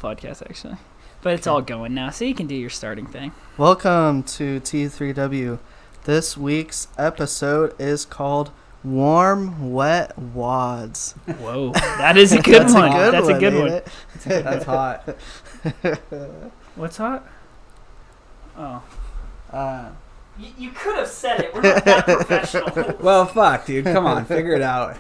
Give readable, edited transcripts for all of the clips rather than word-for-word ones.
podcast, actually. But it's all going now, so you can do your starting thing. Welcome to T3W. This week's episode is called Warm, Wet Wads. Whoa, that is a good one. That's a good one. That's hot. What's hot? Oh. You could have said it. We're not that professional. Well, fuck, dude. Come on. Figure it out.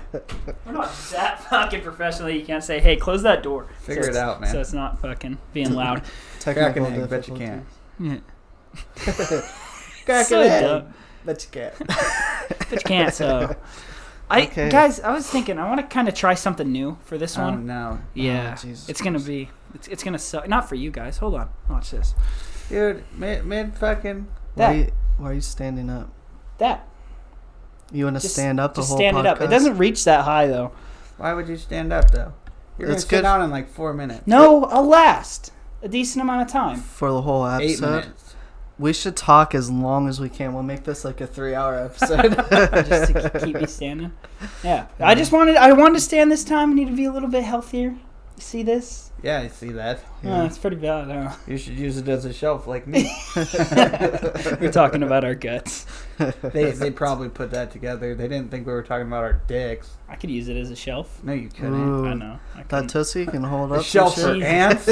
We're not that fucking professional. You can't say, hey, close that door. Figure it out, man. So it's not fucking being loud. Crack an egg, bet you can't. Yeah. Crack So an egg, dumb. bet you can't. But you can't, so... Okay. Guys, I was thinking, I want to kind of try something new for this one. Oh, no. Yeah. Oh, Jesus it's going to be... It's going to suck. Not for you guys. Hold on. Watch this. Dude, mid fucking... That. Why are you standing up? That. You want to stand up the just whole stand podcast? it up. It doesn't reach that high, though. Why would you stand up, though? You're going to It's sit good. down in like 4 minutes. No, I'll last a decent amount of time. For the whole 8 episode? minutes. We should talk as long as we can. We'll make this like a 3-hour episode. Just to keep me standing. Yeah. I wanted to stand this time. I need to be a little bit healthier. You see this? Yeah, I see that. Oh, it's pretty bad, huh? You should use it as a shelf like me. We're talking about our guts. They probably put that together. They didn't think we were talking about our dicks. I could use it as a shelf. No, you couldn't. Ooh. I know. That tussy can hold A up. shelf some for shit. ants?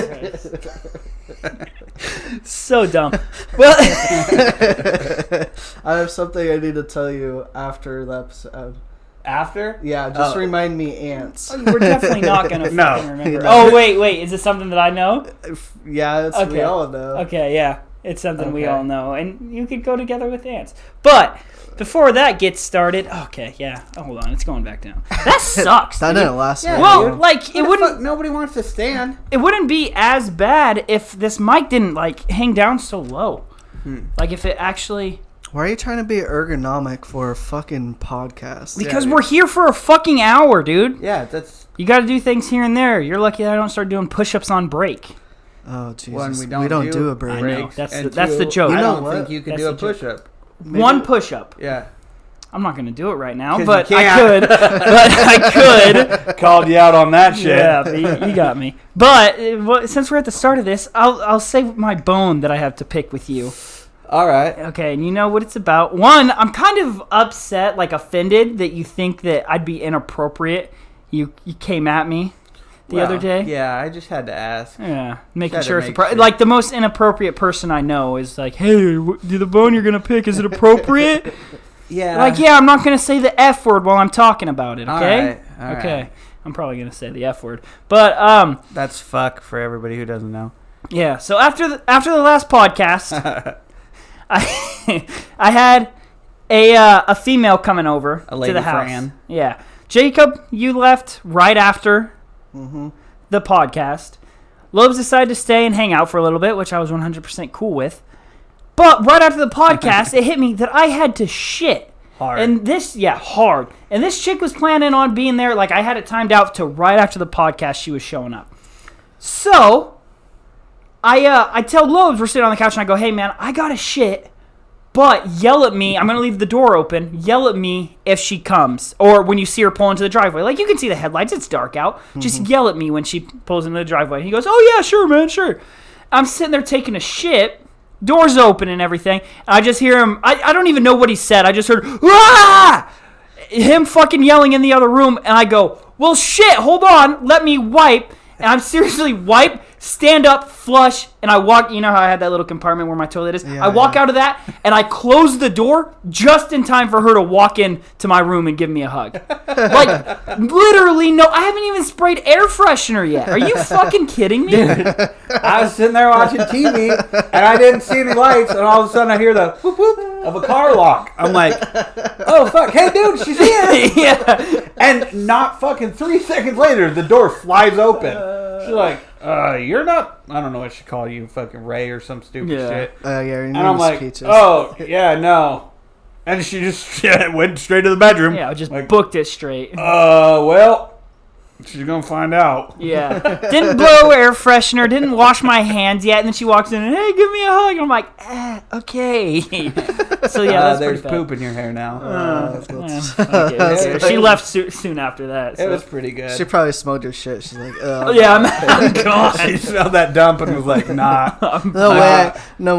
So dumb. Well, I have something I need to tell you after the episode. After? Yeah, just Oh. remind me ants. we're definitely not going to No. fucking remember. No. Oh, wait. Is it something that I know? Yeah, that's Okay. we all know. Okay, yeah. It's something we Okay. all know. And you could go together with ants. But before that gets started... Okay, yeah. Oh, hold on. It's going back down. That sucks. That dude. didn't last Yeah, long. Well, like, it wouldn't... Nobody wants to stand. It wouldn't be as bad if this mic didn't, like, hang down so low. Like, if it actually... Why are you trying to be ergonomic for a fucking podcast? Because dude. we're here for a fucking hour, dude. Yeah, that's... You got to do things here and there. You're lucky that I don't start doing push-ups on break. Oh, Jesus. One, we don't do a break. I know. breaks, That's and the two, joke. You I know don't what? think you can That's do a the joke. push-up. One push-up. Yeah. I'm not going to do it right now, 'Cause but you I can't. could. But I could. Called you out on that shit. Yeah, but you got me. But since we're at the start of this, I'll say my bone that I have to pick with you. All right. Okay, and you know what it's about. One, I'm kind of upset, like offended, that you think that I'd be inappropriate. You came at me the other day. Yeah, I just had to ask. Yeah, making Had to sure it's make appro- sure. like the most inappropriate person I know is like, hey, the bone you're gonna pick, is it appropriate? Yeah. Like, yeah, I'm not gonna say the F word while I'm talking about it. Okay. All right. Okay. I'm probably gonna say the F word, but That's fuck for everybody who doesn't know. yeah. So after the last podcast, I had a female coming over A lady to the house. Fran. Yeah, Jacob, you left right after Mm-hmm. the podcast. Lobes decided to stay and hang out for a little bit, which I was 100% cool with. But right after the podcast, it hit me that I had to shit. Hard. And hard. And this chick was planning on being there. Like, I had it timed out to right after the podcast she was showing up. So, I tell Lobes, we're sitting on the couch, and I go, hey, man, I got to shit. But yell at me. I'm going to leave the door open. Yell at me if she comes. Or when you see her pull into the driveway. Like, you can see the headlights. It's dark out. Just yell at me when she pulls into the driveway. He goes, oh, yeah, sure, man, sure. I'm sitting there taking a shit. Door's open and everything. I just hear him. I don't even know what he said. I just heard, ah! Him fucking yelling in the other room. And I go, well, shit, hold on. Let me wipe. And I'm seriously wipe, stand up, flush, and I walk. You know how I had that little compartment where my toilet is? Yeah, I walk out of that, and I close the door just in time for her to walk in to my room and give me a hug. Like, literally, no, I haven't even sprayed air freshener yet. Are you fucking kidding me? I was sitting there watching TV, and I didn't see any lights, and all of a sudden I hear the whoop whoop of a car lock. I'm like, oh, fuck. Hey, dude, she's here. Yeah. And not fucking 3 seconds later, the door flies open. She's like, you're not, I don't know what she called you, fucking Ray or some stupid Yeah. shit. Yeah, your And name I'm is like, Peaches. oh, yeah, no. And she just went straight to the bedroom. Yeah, I just like, booked it straight. well, She's gonna find out. Yeah. Didn't blow air freshener, didn't wash my hands yet, and then she walks in and, hey, give me a hug. And I'm like, okay. So, yeah, that's there's pretty bad. poop in your hair now. Okay. She left soon after that. So. It was pretty good. She probably smoked her shit. She's like, oh. Yeah, I'm gone. She smelled that dump and was like, nah. No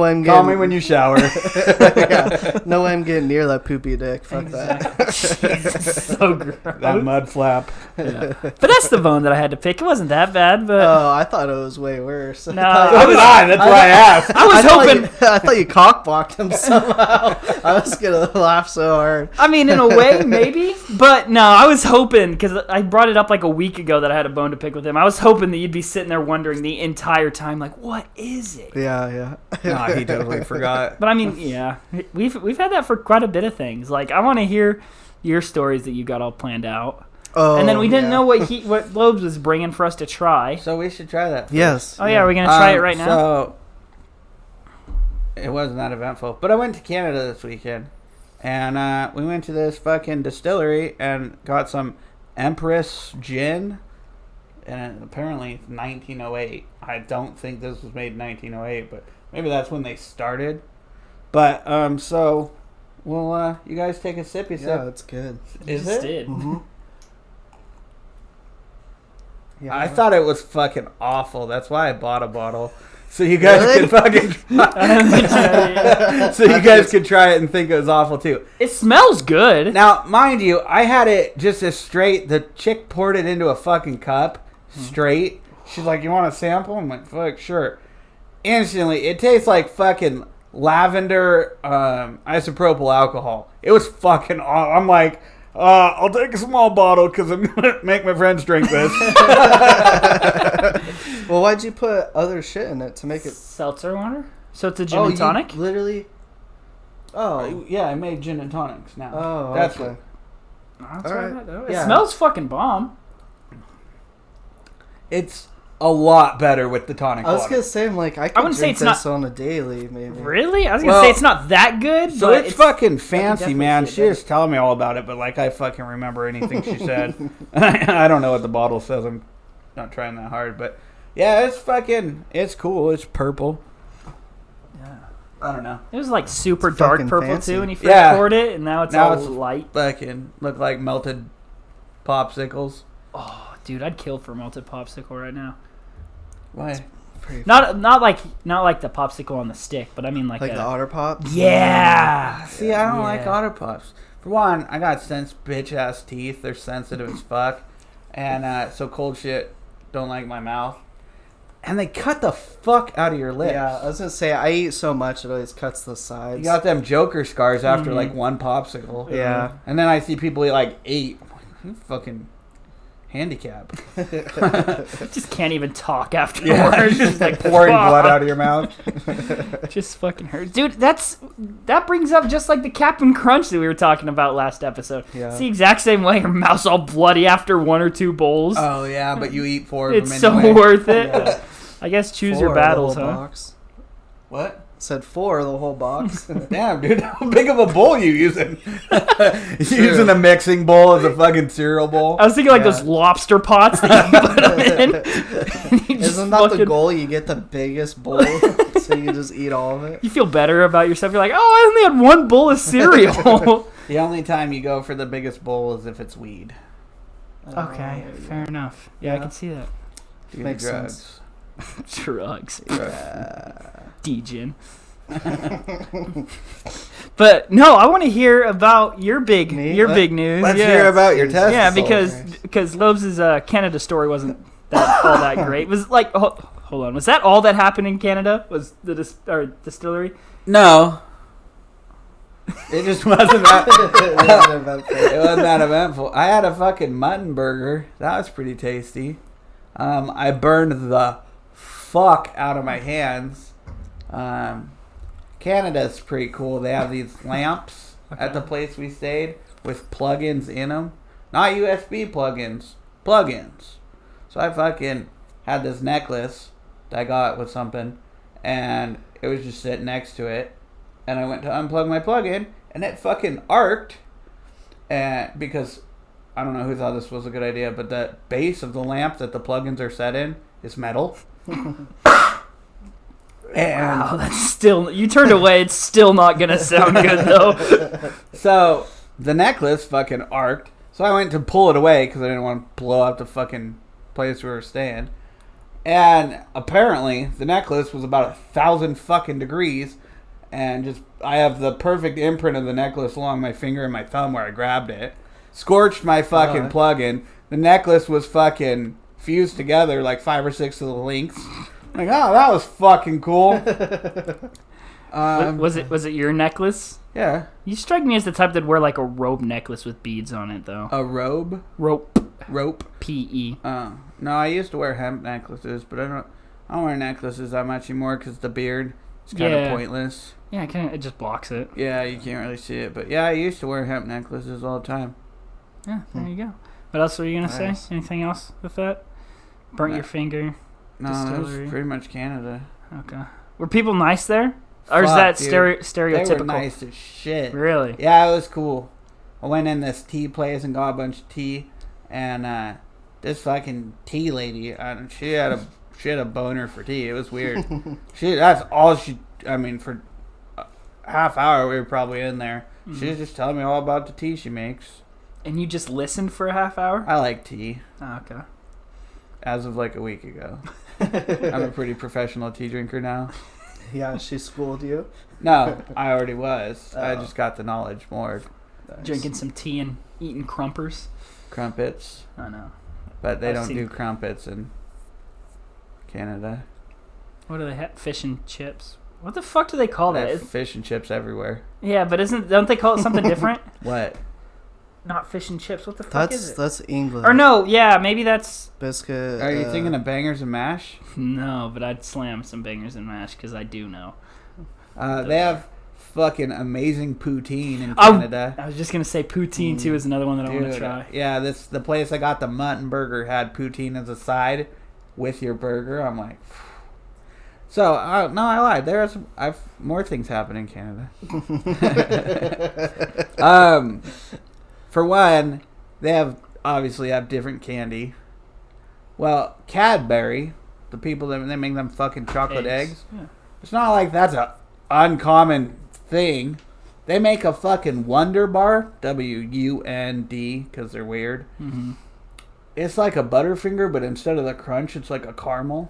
way I'm getting... Call me when you shower. Yeah. No way I'm getting near that poopy dick. Fuck that. So gross. That mud flap. Yeah. But that's the bone that I had to pick. It wasn't that bad, but... Oh, I thought it was way worse. No, That's why I asked. I was hoping... I thought you cockblocked him somehow. I was going to laugh so hard. I mean, in a way, maybe. But no, I was hoping, because I brought it up like a week ago that I had a bone to pick with him. I was hoping that you'd be sitting there wondering the entire time, like, what is it? Yeah. Nah, he totally forgot. But I mean, yeah, we've had that for quite a bit of things. Like, I want to hear your stories that you got all planned out. Oh, and then we didn't know what Lobes was bringing for us to try. So we should try that first. Yes. Oh, yeah, are we going to try it right now? So, it wasn't that eventful. But I went to Canada this weekend. And we went to this fucking distillery and got some Empress gin. And apparently it's 1908. I don't think this was made in 1908, but maybe that's when they started. But, so, well, you guys take a sippy sip. Yeah, it's good. Is Just it? did. Mm-hmm. Yeah, I thought it was fucking awful. That's why I bought a bottle. So you guys Really? could fucking so you guys could try it and think it was awful too. It smells good. Now, mind you, I had it just as straight. The chick poured it into a fucking cup straight. She's like, "You want a sample?" I'm like, "Fuck, sure." Instantly, it tastes like fucking lavender isopropyl alcohol. It was fucking awful. I'm like, I'll take a small bottle because I'm going to make my friends drink this. Well, why'd you put other shit in it to make it... Seltzer water? So it's a gin and tonic? You literally... Oh. Yeah, I made gin and tonics now. Oh, That's okay. I'll All try right. that, though. It Yeah. smells fucking bomb. It's a lot better with the tonic I was water. going to say, I'm like, I could wouldn't say drink it's this not- on a daily, maybe. Really? I was going to Well, say it's not that good, So but it's fucking fancy, definitely man. see it She was telling me all about it, but like I fucking remember anything she said. I don't know what the bottle says. I'm not trying that hard, but yeah, it's cool. It's purple. Yeah. I don't know. It was like super It's dark fucking purple fancy. too when you first Yeah. poured it, and now it's Now all it's- light. Fucking look like melted popsicles. Oh, dude, I'd kill for a melted popsicle right now. Why? Not like the popsicle on the stick, but I mean like Like a, the Otter Pops? yeah. See, I don't like Yeah. Otter Pops. For one, I got bitch ass teeth. They're sensitive as fuck, and so cold shit don't like my mouth. And they cut the fuck out of your lips. Yeah, I was going to say, I eat so much, it always cuts the sides. You got them Joker scars after Mhm. like one popsicle. Yeah. And then I see people eat like 8. I'm like, you fucking handicap. Just can't even talk afterwards. Yeah, just like pouring blood out of your mouth. Just fucking hurts, dude. That brings up just like the Captain Crunch that we were talking about last episode. Yeah. It's the exact same way. Your mouth's all bloody after 1 or 2 bowls. Oh yeah, but you eat 4 of It's them so anyway. worth it. Yeah. I guess choose 4 your battles, the whole huh? box. What? Said 4 the whole box. Damn, dude, how big of a bowl you using? Using a mixing bowl as a fucking cereal bowl? I was thinking like Yeah. those lobster pots that you put them in. And you just Isn't that the fucking- goal? You get the biggest bowl so you can just eat all of it? You feel better about yourself. You're like, oh, I only had 1 bowl of cereal. The only time you go for the biggest bowl is if it's weed. Okay, fair enough. Yeah, I Yeah. can see that. Do the Makes drugs. sense. Drugs. Yeah. D-gin. But no, I want to hear about your big Me? big news. Let's yeah. hear about your testicles. Yeah, because Lobes' Canada story wasn't all that great. Was like, hold on, was that all that happened in Canada? Was the distillery? No. It just wasn't that. It It wasn't that eventful. I had a fucking mutton burger. That was pretty tasty. I burned the fuck out of my hands. Canada's pretty cool. They have these lamps at the place we stayed with plugins in them. Not USB plugins. Plugins. So I fucking had this necklace that I got with something, and it was just sitting next to it. And I went to unplug my plug-in, and it fucking arced. And because I don't know who thought this was a good idea, but the base of the lamp that the plugins are set in is metal. Wow, that's still... You turned away. It's still not going to sound good, though. So, the necklace fucking arced. So I went to pull it away because I didn't want to blow up the fucking place we were staying. And apparently, the necklace was about 1,000 fucking degrees. And just... I have the perfect imprint of the necklace along my finger and my thumb where I grabbed it. Scorched my fucking plug-in. The necklace was fucking fused together like 5 or 6 of the links. Like, oh, that was fucking cool. Was it your necklace? Yeah. You strike me as the type that wear like a rope necklace with beads on it, though. A robe? Rope. P-E. No, I used to wear hemp necklaces, but I don't wear necklaces that much anymore because the beard is kind of pointless. Yeah, it just blocks it. Yeah, you can't really see it. But yeah, I used to wear hemp necklaces all the time. Yeah, there you go. What else were you going to say? Anything else with that? Burnt your finger? No, that was pretty much Canada. Okay. Were people nice there? Or is that stereotypical? They were nice as shit. Really? Yeah, it was cool. I went in this tea place and got a bunch of tea. And this fucking tea lady, she had a boner for tea. It was weird. That's all she... I mean, for a half hour we were probably in there. Mm-hmm. She was just telling me all about the tea she makes. And you just listened for a half hour? I like tea. Oh, okay. As of like a week ago. I'm a pretty professional tea drinker now. Yeah, she schooled you? No, I already was. I just got the knowledge more. Nice. Drinking some tea and eating crumpers? Crumpets. I know. But they don't do crumpets in Canada. What do they have? Fish and chips. What the fuck do they call that? Fish and chips everywhere. Yeah, but don't they call it something different? What? Not fish and chips. What the fuck is it? That's English. Or no, yeah, maybe that's... Biscuit. Are you thinking of bangers and mash? No, but I'd slam some bangers and mash because I do know. They have fucking amazing poutine in Canada. I was just going to say poutine, too, is another one that I want to try. Yeah, the place I got the mutton burger had poutine as a side with your burger. I'm like... So, no, I lied. I've more things happen in Canada. For one, they obviously have different candy. Well, Cadbury, the people that they make them fucking chocolate eggs. Yeah. It's not like that's a uncommon thing. They make a fucking Wonder Bar, W-U-N-D, because they're weird. Mm-hmm. It's like a Butterfinger, but instead of the crunch, it's like a caramel.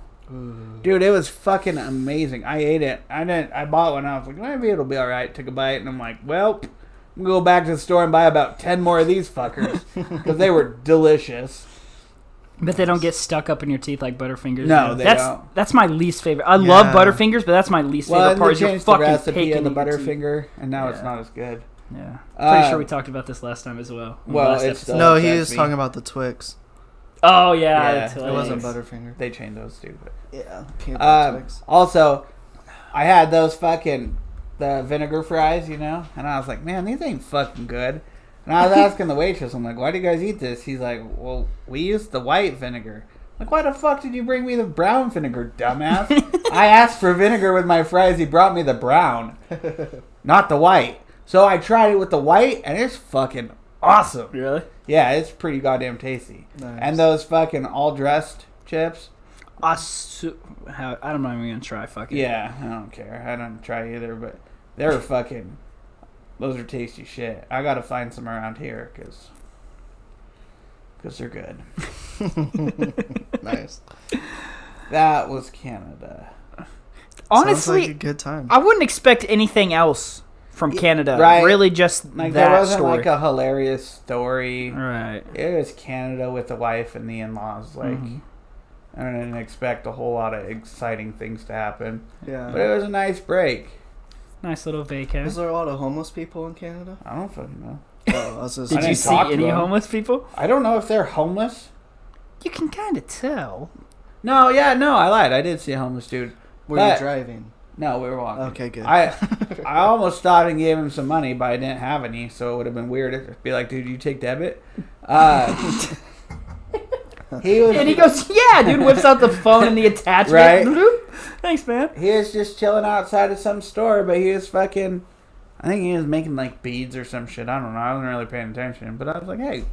Dude, it was fucking amazing. I ate it. I bought one. I was like, maybe it'll be all right. Took a bite, and I'm like, well, I'm gonna go back to the store and buy about 10 more of these fuckers because they were delicious. But they don't get stuck up in your teeth like Butterfingers. No, they don't. That's my least favorite. I love Butterfingers, but that's my least favorite part. Is you're fucking the recipe taking of the Butterfinger, and now it's not as good. Yeah, pretty sure we talked about this last time as well. Well, no, he was talking about the Twix. Oh yeah, it wasn't Butterfinger. They changed those too. But. Yeah, peanut butter Twix. Also, I had those fucking the vinegar fries, and I was like, man, these ain't fucking good. And I was asking the waitress, I'm like, why do you guys eat this? He's like, well, we used the white vinegar. I'm like, why the fuck did you bring me the brown vinegar, dumbass? I asked for vinegar with my fries. He brought me the brown, not the white. So I tried it with the white, and it's fucking awesome. Really? Yeah, it's pretty goddamn tasty. Nice. And those fucking all-dressed chips. I'm not even gonna try fucking. Yeah, I don't care. I don't try either, but they're fucking. Those are tasty shit. I gotta find some around here because they're good. Nice. That was Canada. Honestly, sounds like a good time. I wouldn't expect anything else from Canada. Right. Really, just like that there wasn't story. like a hilarious story. Right. It was Canada with the wife and the in-laws. Like I didn't expect a whole lot of exciting things to happen. Yeah. But it was a nice break. Nice little vacay. Is there a lot of homeless people in Canada? I don't fucking know. Did you see any homeless people? I don't know if they're homeless. You can kind of tell. No, I lied. I did see a homeless dude. Were you driving? No, we were walking. Okay, good. I almost stopped and gave him some money, but I didn't have any, so it would have been weird to be like, dude, you take debit? He goes, yeah, dude, whips out the phone and the attachment. Right? Thanks, man. He was just chilling outside of some store, but he was fucking... I think he was making, like, beads or some shit. I don't know. I wasn't really paying attention. But I was like, hey,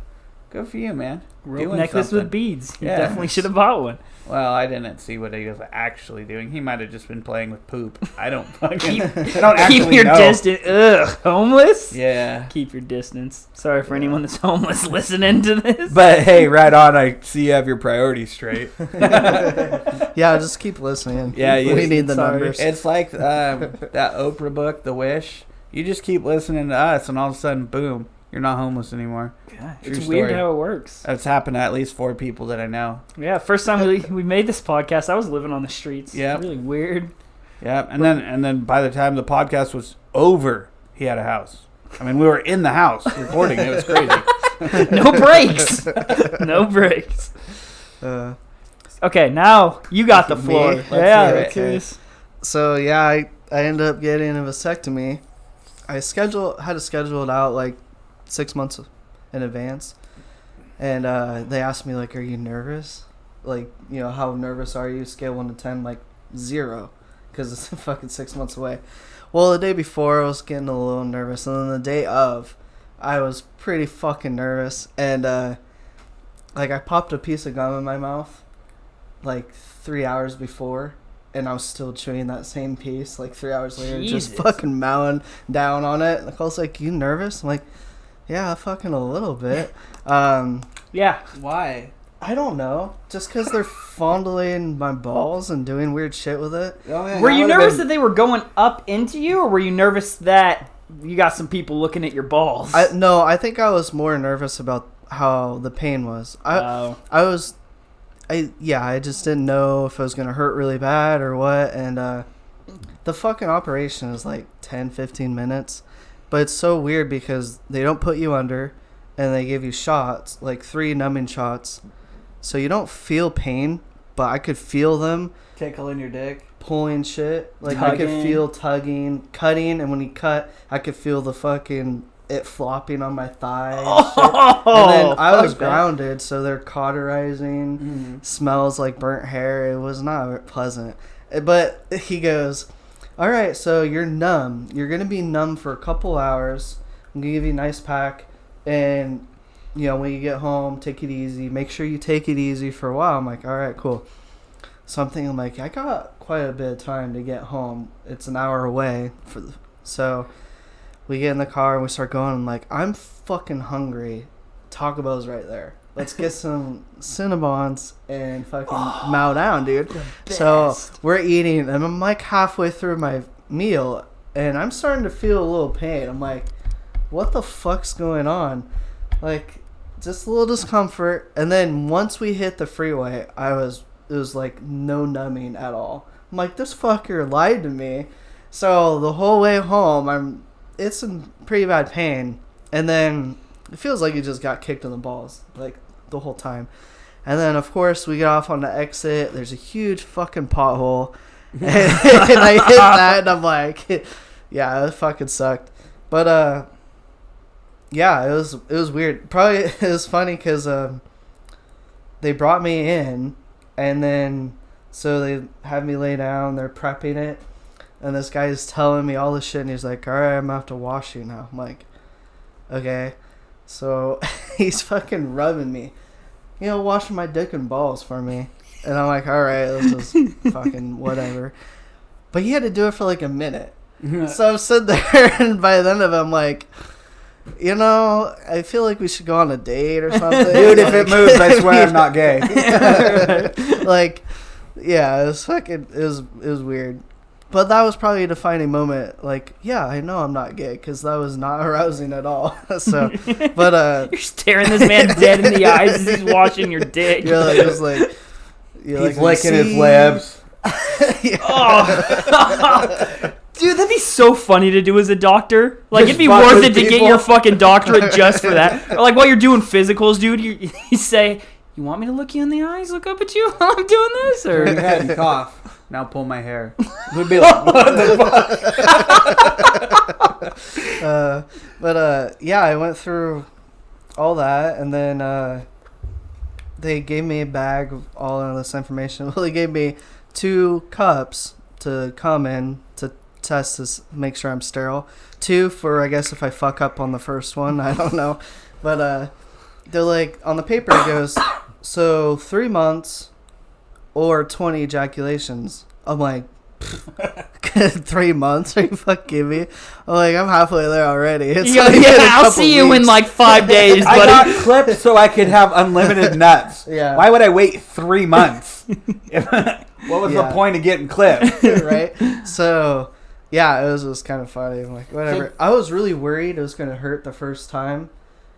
Good for you, man. Rope Doing necklace something. with beads. You Yeah. definitely should have bought one. Well, I didn't see what he was actually doing. He might have just been playing with poop. I don't fucking. I don't actually Keep your know. distance. Ugh, homeless? Yeah. Keep your distance. Sorry for anyone that's homeless listening to this. But hey, right on. I see you have your priorities straight. Yeah, just keep listening. Yeah, we need the sorry. numbers. It's like that Oprah book, The Wish. You just keep listening to us, and all of a sudden, boom, you're not homeless anymore. God, True it's story. weird how it works. That's happened to at least 4 people that I know. Yeah, first time we made this podcast, I was living on the streets. Yep. Really weird. Yeah, and then by the time the podcast was over, he had a house. I mean, we were in the house recording. It was crazy. No breaks. No breaks. Okay, now you got the Me? floor. Let's Yeah, hear it. let's hear this. So yeah, I ended up getting a vasectomy. I had to schedule it out like 6 months in advance, and they asked me like, "Are you nervous? Like, you know, how nervous are you? Scale 1 to 10, like 0, because it's fucking 6 months away." Well, the day before I was getting a little nervous, and then the day of, I was pretty fucking nervous, and like I popped a piece of gum in my mouth, like 3 hours before. And I was still chewing that same piece like 3 hours later, Jesus. just fucking mowing down on it. Like, I was like, "You nervous?" I'm like, "Yeah, fucking a little bit." Yeah. Why? I don't know. Just because they're fondling my balls and doing weird shit with it. Were you nervous that they were going up into you, or were you nervous that you got some people looking at your balls? No, I think I was more nervous about how the pain was. I just didn't know if it was going to hurt really bad or what. And the fucking operation is like 10, 15 minutes. But it's so weird because they don't put you under and they give you shots, like 3 numbing shots. So you don't feel pain, but I could feel them Tickling your dick. pulling shit. Like I could Tugging. feel tugging, cutting. And when he cut, I could feel the fucking it flopping on my thigh. And shit. And then I was fuck that. grounded, so they're cauterizing. Smells like burnt hair. It was not pleasant. But he goes, "All right, so you're numb. You're going to be numb for a couple hours. I'm going to give you a nice pack. And, you know, when you get home, take it easy. Make sure you take it easy for a while." I'm like, "All right, cool." So I'm thinking, like, I got quite a bit of time to get home. It's an hour away. So we get in the car and we start going. I'm like, "I'm fucking hungry. Taco Bell's right there. Let's get some Cinnabons and fucking mow down, dude." So we're eating, and I'm like halfway through my meal, and I'm starting to feel a little pain. I'm like, what the fuck's going on? Like, just a little discomfort. And then once we hit the freeway, it was like no numbing at all. I'm like, this fucker lied to me. So the whole way home, it's in pretty bad pain. And then it feels like you just got kicked in the balls, like, the whole time. And then, of course, we get off on the exit. There's a huge fucking pothole. And I hit that, and I'm like, yeah, it fucking sucked. But, yeah, it was weird. Probably, it was funny because they brought me in, and then, so they have me lay down. They're prepping it. And this guy is telling me all this shit, and he's like, "All right, I'm going to have to wash you now." I'm like, okay. So he's fucking rubbing me, you know, washing my dick and balls for me. And I'm like, all right, this is fucking whatever. But he had to do it for like a minute. So I'm sitting there, and by the end of it, I'm like, you know, I feel like we should go on a date or something. Dude, if it moves, I swear I'm not gay. Like, yeah, it was fucking, it was weird. But that was probably a defining moment. Like, yeah, I know I'm not gay because that was not arousing at all. So, but You're staring this man dead in the eyes as he's washing your dick. you're like, just like, you're He's like, licking his "See?" lips. Oh. Dude, that'd be so funny to do as a doctor. Like, Just it'd be fuck worth with it to get people. your fucking doctorate just for that. Or like while you're doing physicals, dude, you say, "You want me to look you in the eyes, look up at you while I'm doing this?" Turn your Or head and cough. Now pull my hair. We'd be like, what the fuck? Yeah, I went through all that, and then they gave me a bag of all of this information. Well, they gave me 2 cups to come in to test this, make sure I'm sterile. 2 for, I guess, if I fuck up on the first one. I don't know. But they're like, on the paper it goes, so 3 months or 20 ejaculations. I'm like, 3 months? Are you fucking me? I'm like, I'm halfway there already. It's Yeah, like in a I'll couple see you in weeks. like 5 days, I buddy. got clipped so I could have unlimited nuts. Yeah. Why would I wait 3 months? What was the Yeah. point of getting clipped? Right? So, yeah, it was just kind of funny. I'm like, whatever. I was really worried it was going to hurt the first time.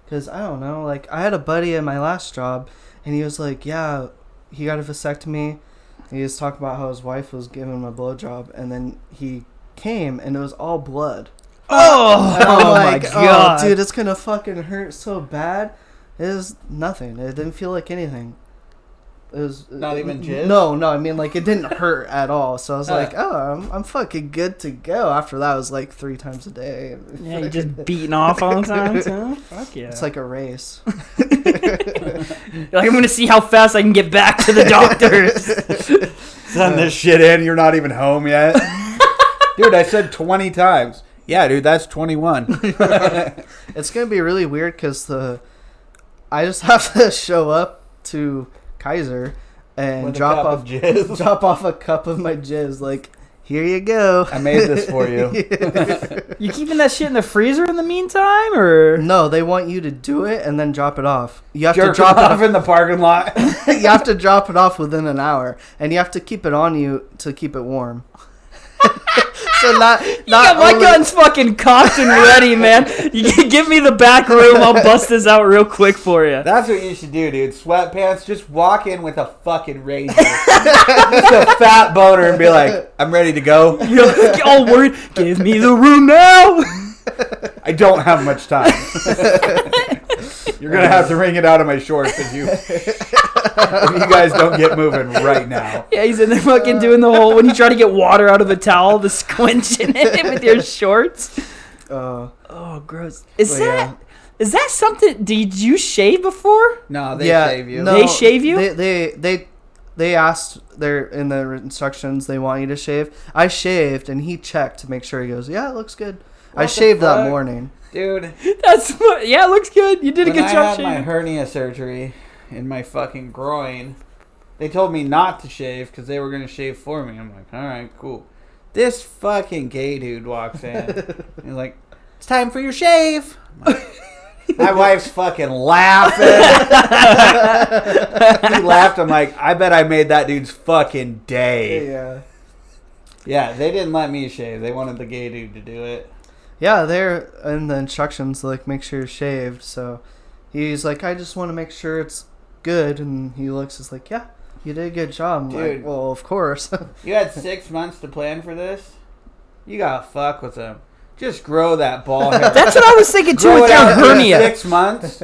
Because, I don't know, like, I had a buddy at my last job, and he was like, yeah, he got a vasectomy. He was talking about how his wife was giving him a blowjob, and then he came, and it was all blood. Oh, And I'm my like, God. oh, dude, it's going to fucking hurt so bad. It was nothing. It didn't feel like anything. It was Not even jizz? No, I mean, like, it didn't hurt at all. So I was like, oh, I'm fucking good to go. After that, it was like 3 times a day. Yeah, you're just beating off all the time, too? Fuck yeah. It's like a race. You're like, I'm going to see how fast I can get back to the doctors. Send this shit in. You're not even home yet. Dude, I said 20 times. Yeah, dude, that's 21. It's going to be really weird because I just have to show up to Kaiser and With a drop cup off of jizz. drop off a cup of my jizz. Like, here you go. I made this for you. You keeping that shit in the freezer in the meantime, or? No, they want you to do it and then drop it off. You have Jerk to drop it it off off. in the parking lot. You have to drop it off within an hour, and you have to keep it on you to keep it warm. So not My only- gun's fucking cocked and ready, man. You can give me the back room. I'll bust this out real quick for you. That's what you should do, dude. Sweatpants. Just walk in with a fucking razor. Just a fat boner and be like, I'm ready to go. You're all worried. Give me the room now. I don't have much time. You're going to have to wring it out of my shorts if you guys don't get moving right now. Yeah, he's in there fucking doing the whole, when you try to get water out of a towel, the squinching it with your shorts. Oh, gross. Is that something, did you shave before? No, they shave you. No, They shave you? They asked in the instructions they want you to shave. I shaved and he checked to make sure. He goes, yeah, it looks good. I shaved that morning. Dude, Yeah, it looks good. You did a good job when I had shaving. my hernia surgery in my fucking groin, they told me not to shave because they were going to shave for me. I'm like, all right, cool. This fucking gay dude walks in. He's like, it's time for your shave. I'm like, my wife's fucking laughing. He laughed. I'm like, I bet I made that dude's fucking day. Yeah. Yeah, they didn't let me shave. They wanted the gay dude to do it. Yeah, they're in the instructions, like, make sure you're shaved. So he's like, I just want to make sure it's good. And he looks, he's like, yeah, you did a good job. I'm Dude. like, well, of course. You had 6 months to plan for this? You gotta fuck with them. Just grow that ball hair. That's what I was thinking too Grow with it your out for hernia. 6 months,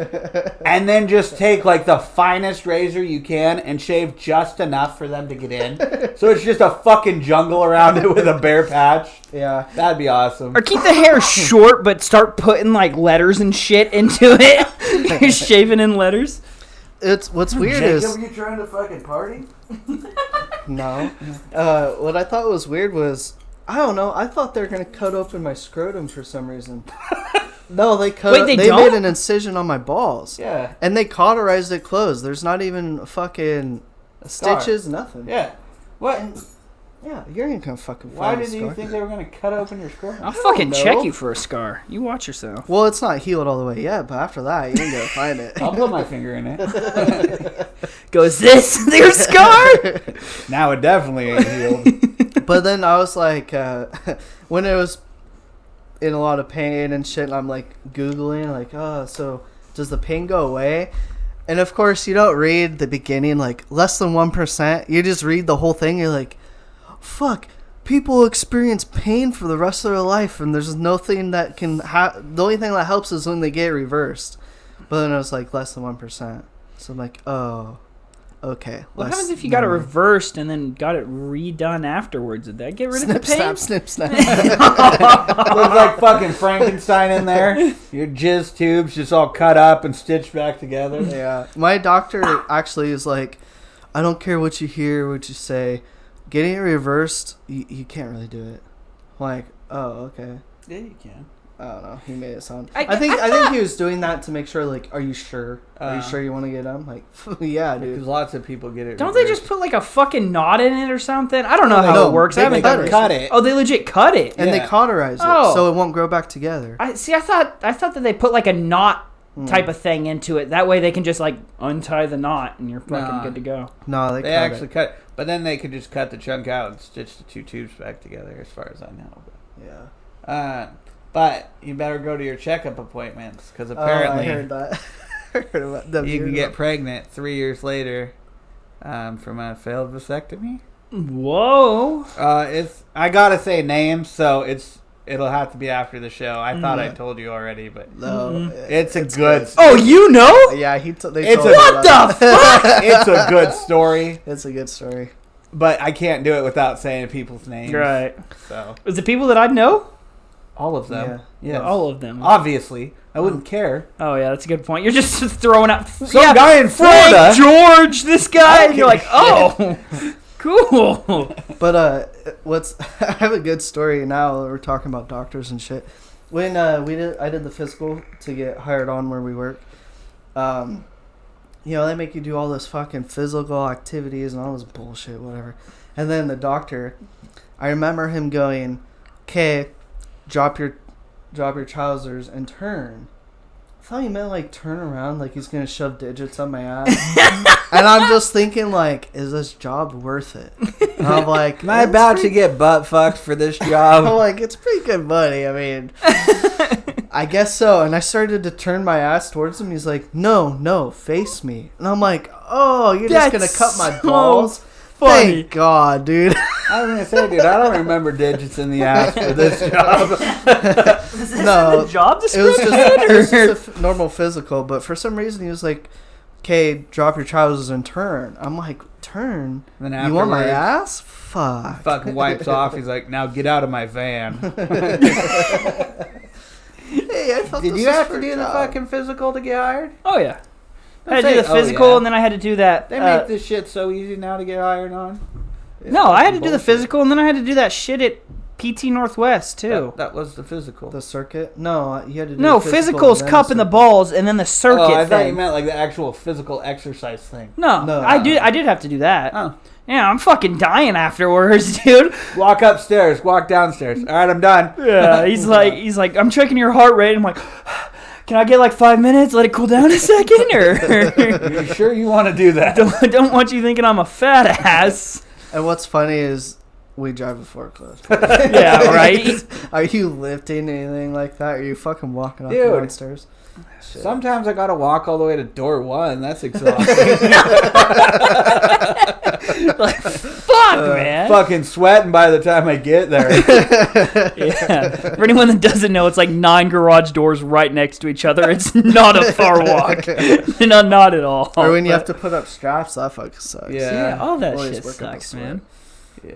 and then just take like the finest razor you can and shave just enough for them to get in. So it's just a fucking jungle around it with a bare patch. Yeah. That'd be awesome. Or keep the hair short, but start putting like letters and shit into it. You're shaving in letters. It's what's weird Jacob, is you trying to fucking party? no. What I thought was weird was, I don't know. I thought they were gonna cut open my scrotum for some reason. No, they cut. Wait, they made don't? an incision on my balls. Yeah. And they cauterized it closed. There's not even fucking scar. stitches, nothing. Yeah. What? Yeah, you ain't gonna fucking find Why a did you scar. think they were gonna cut open your scrotum? I'll fucking know. check you for a scar. You watch yourself. Well, it's not healed all the way yet, but after that, you ain't gonna find it. I'll put my finger in it. Goes this their scar? Now it definitely ain't healed. But then I was like, when it was in a lot of pain and shit, and I'm like Googling, like, oh, so does the pain go away? And of course, you don't read the beginning, like, less than 1%. You just read the whole thing, you're like, fuck, people experience pain for the rest of their life, and there's nothing that can the only thing that helps is when they get reversed. But then it was like less than 1%. So I'm like, oh, okay. What happens if you got it reversed and then got it redone afterwards? Did that get rid of the pain? Snip, snap. Looks like fucking Frankenstein in there. Your jizz tubes just all cut up and stitched back together. Yeah. My doctor actually is like, I don't care what you hear, what you say. Getting it reversed, you can't really do it. I'm like, oh, okay. Yeah, you can. I don't know. He made it sound. I think thought- he was doing that to make sure. Like, are you sure? Are you sure you want to get them? Like, yeah, dude. Because lots of people get it. Don't they reversed. just put like a fucking knot in it or something? I don't know how No, it works. I they haven't cut done it. Oh, they legit cut it. And they Yeah. cauterize it, Oh. so it won't grow back together. I thought that they put like a knot type of thing into it. That way they can just like untie the knot and you're fucking Nah. good to go. No, They cut actually it. cut, but then they could just cut the chunk out and stitch the two tubes back together, as far as I know. Yeah. But you better go to your checkup appointments because I apparently heard that. I heard about them. you can get pregnant 3 years later from a failed vasectomy. Whoa. I gotta say names, so it'll have to be after the show. I thought I Mhm. told you already, but No, it's a good. Oh, you know? Yeah, It's told a- me What about the it. fuck? It's a good story, It's a good story. but I can't do it without saying people's names. Right. So Is it people that I know? all of them. Yeah. Yes. All of them. Obviously, I wouldn't care. Oh yeah, that's a good point. You're just throwing out Some guy in Florida. Frank George, this guy, I and you're like, oh, cool. But I have a good story now that we're talking about doctors and shit. When I did the physical to get hired on where we work. They make you do all this fucking physical activities and all this bullshit, whatever. And then the doctor, I remember him going, "Okay, drop your trousers and turn." I thought he meant like turn around, like he's gonna shove digits on my ass. And I'm just thinking, like, is this job worth it? And I'm like, Am I about to get butt fucked for this job? I'm like, it's pretty good money. I mean, I guess so. And I started to turn my ass towards him. He's like, no, face me. And I'm like, oh, you're just gonna That's cut my so balls? funny. Thank God, dude. I was gonna say, dude, I don't remember digits in the ass for this job. Is this No, in the job It was description? just a normal physical, but for some reason he was like, "Okay, drop your trousers and turn." I'm like, "Turn? Then You want my afterwards, ass? Fuck." Fucking wipes off. He's like, now get out of my van. Hey, I thought Did this you was have for to a do the job. fucking physical to get hired? Oh yeah. I had to Don't do the say, "Oh, physical, yeah." and then I had to do that. They make this shit so easy now to get hired on. No, I had to do the Bullshit. physical, and then I had to do that shit at PT Northwest too. That was the physical. The circuit? No, you had to do No, the physical's and then cup in the circuit. balls, and then the circuit Oh, I thought you thing. meant like the actual physical exercise thing. No, No. I did have to do that. Oh. Yeah, I'm fucking dying afterwards, dude. Walk upstairs, walk downstairs. All right, I'm done. Yeah, he's like, I'm checking your heart rate. I'm like, can I get like 5 minutes? Let it cool down a second, or You sure you want to do that? don't want you thinking I'm a fat ass. And what's funny is we drive a forklift. Yeah, right. Are you lifting anything like that? Are you fucking walking up Dude. and downstairs? Shit. Sometimes I gotta walk all the way to door one. That's exhausting. Like, fuck, man. Fucking sweating by the time I get there. Yeah. For anyone that doesn't know, it's like 9 garage doors right next to each other. It's not a far walk. Not at all. Or when you But- have to put up straps, that fucking sucks. Yeah. Yeah, all that Always shit work up a sucks, sweat. man.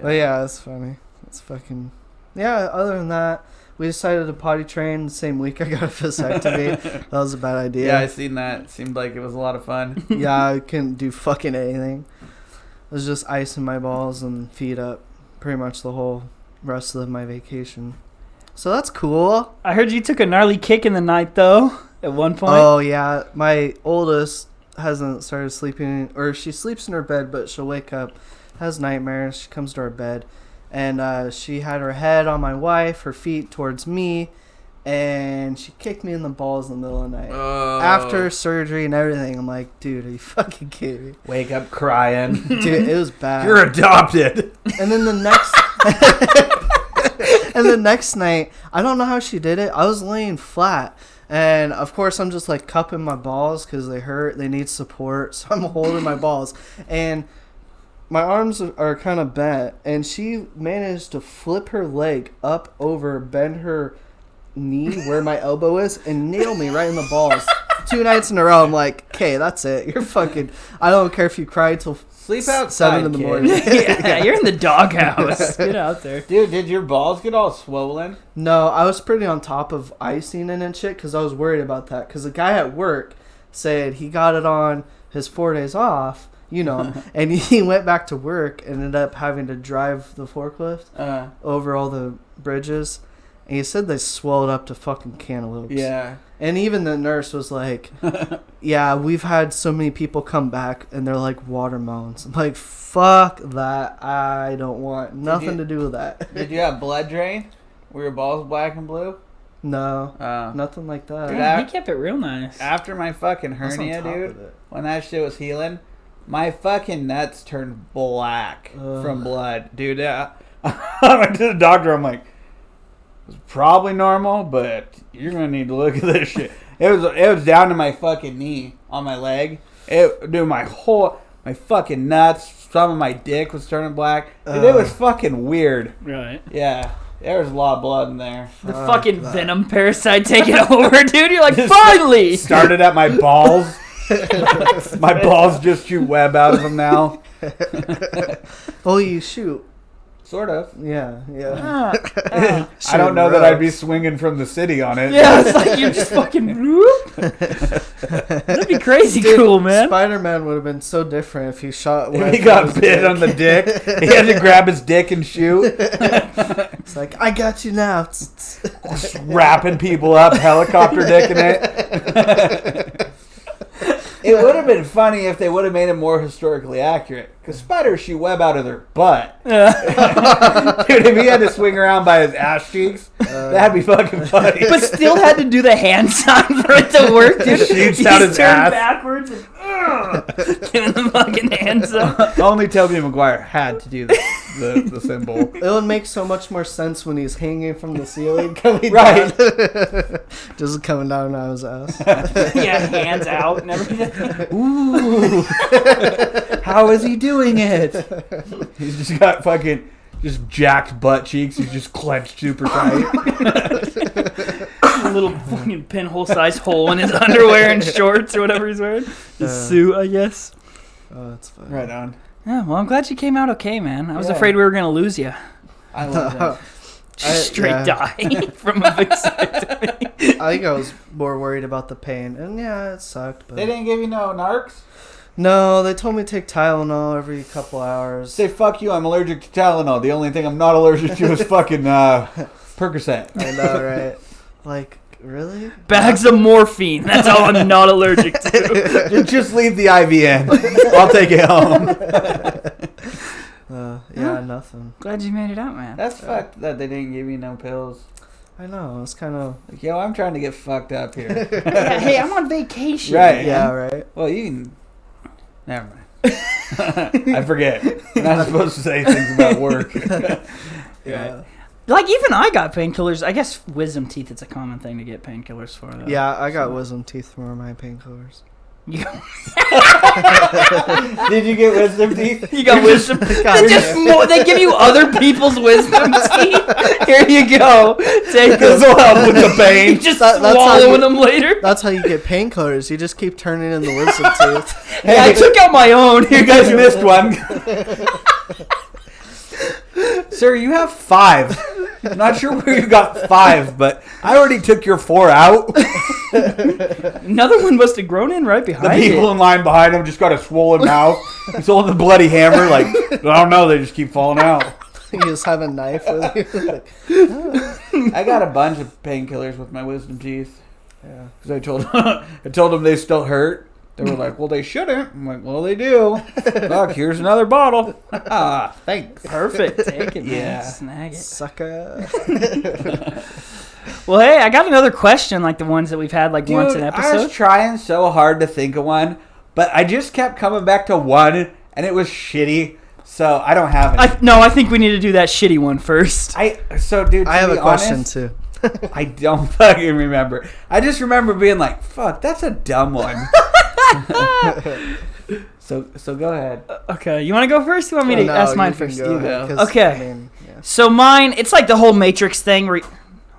But yeah, it's funny. It's fucking... Yeah, other than that, we decided to potty train the same week I got a vasectomy. That was a bad idea. Yeah, I seen that. It seemed like it was a lot of fun. Yeah, I couldn't do fucking anything. It was just icing my balls and feet up pretty much the whole rest of my vacation. So that's cool. I heard you took a gnarly kick in the night, though, at one point. Oh, yeah. My oldest hasn't started sleeping, or she sleeps in her bed, but she'll wake up, has nightmares. She comes to our bed, and she had her head on my wife, her feet towards me, and she kicked me in the balls in the middle of the night. Oh. After surgery and everything, I'm like, dude, are you fucking kidding me? Wake up crying. Dude, it was bad. You're adopted. And then the next night, I don't know how she did it. I was laying flat. And of course, I'm just like cupping my balls because they hurt. They need support. So I'm holding my balls. And my arms are kind of bent. And she managed to flip her leg up over, bend her knee where my elbow is, and nail me right in the balls. 2 nights in a row. I'm like, okay, that's it. You're fucking... I don't care if you cry till Sleep outside, 7 in the kid. morning. Yeah, you're in the doghouse. Get out there. Dude, did your balls get all swollen? No, I was pretty on top of icing and shit because I was worried about that. Because the guy at work said he got it on his 4 days off, you know, and he went back to work and ended up having to drive the forklift over all the bridges. And he said they swelled up to fucking cantaloupes. Yeah. And even the nurse was like, yeah, we've had so many people come back and they're like watermelons. I'm like, fuck that. I don't want nothing to do with that. Did you have blood drain? Were your balls black and blue? No, nothing like that. Damn, he kept it real nice. After my fucking hernia, dude, when that shit was healing, my fucking nuts turned black from blood. Dude, I went to the doctor. I'm like, it's probably normal, but you're going to need to look at this shit. It was down to my fucking knee on my leg. Dude, my fucking nuts, some of my dick was turning black. Dude, it was fucking weird. Right. Yeah. There was a lot of blood in there. The fucking venom parasite taking over, dude. You're like, finally! Started at my balls. My balls just shoot web out of them now. Oh, you shoot. Sort of. Yeah. I don't know that I'd be swinging from the city on it. Yeah, it's like you're just fucking... That'd be crazy cool, man. Spider-Man would have been so different if he shot... If he got bit on the dick, he had to grab his dick and shoot. It's like, I got you now. Wrapping people up, helicopter dicking it. It would have been funny if they would have made it more historically accurate. Because spiders shoot web out of their butt. Dude, if he had to swing around by his ass cheeks, that'd be fucking funny. But still had to do the hand sign for it to work, dude. Shoots out his ass. Backwards and giving the fucking hands up. Only Tobey Maguire had to do the symbol. It would make so much more sense when he's hanging from the ceiling coming Right. down. Just coming down on his ass. Yeah, hands out and everything. Ooh. How is he doing it? He's just got fucking just jacked butt cheeks. He's just clenched super tight. A little fucking pinhole-sized hole in his underwear and shorts or whatever he's wearing. His suit, I guess. Oh, that's fun. Right on. Yeah, well, I'm glad you came out okay, man. I was Yeah. afraid we were going to lose you. I love that. Straight die from a vasectomy. I think I was more worried about the pain. And yeah, it sucked. But They didn't give you no narcs? no, they told me to take Tylenol every couple hours. Say, fuck you, I'm allergic to Tylenol. The only thing I'm not allergic to is fucking Percocet. I know, right? Like, really? Bags of morphine. That's all I'm not allergic to. Just leave the IV in. I'll take it home. Yeah, nothing. Glad you made it out, man. That's fucked that they didn't give you no pills. I know, it's kind of... Like, yo, I'm trying to get fucked up here. Yeah, hey, I'm on vacation. Right. Yeah, right? Well, you can... Never mind. I forget. I'm not supposed to say things about work. Yeah. Like, even I got painkillers. I guess wisdom teeth, it's a common thing to get painkillers for, though. Yeah, I got wisdom teeth for my painkillers. You, Did you get wisdom teeth? you got wisdom. They give you other people's wisdom teeth. Here you go. Take This will help with the pain. You just That's how swallowing you- them later. That's how you get painkillers. You just keep turning in the wisdom teeth. Hey, I took out my own. You guys missed one. Sir, you have 5. I'm not sure where you got 5, but I already took your 4 out. Another one must have grown in right The behind people it. in line behind him just got a swollen mouth. He's holding the bloody hammer. Like, I don't know. They just keep falling out. You just have a knife with you. Like, I got a bunch of painkillers with my wisdom teeth. yeah. Because I told them they still hurt. They were like, well, they shouldn't. I'm like, well, they do. Look, here's another bottle. Ah, thanks. Perfect. Take it, man. Yeah. Snag it. Sucker. Well, hey, I got another question like the ones that we've had like once an I episode. was trying so hard to think of one, but I just kept coming back to one, and it was shitty. So I don't have it. No, I think we need to do that shitty one first. Dude, I have be a question honest, too. I don't fucking remember. I just remember being like, "Fuck, that's a dumb one." So go ahead. Okay, you want to go first? You want me to No, ask mine you can first? go You ahead, go. 'cause, Okay. I mean, yeah. So mine, it's like the whole Matrix thing. Hold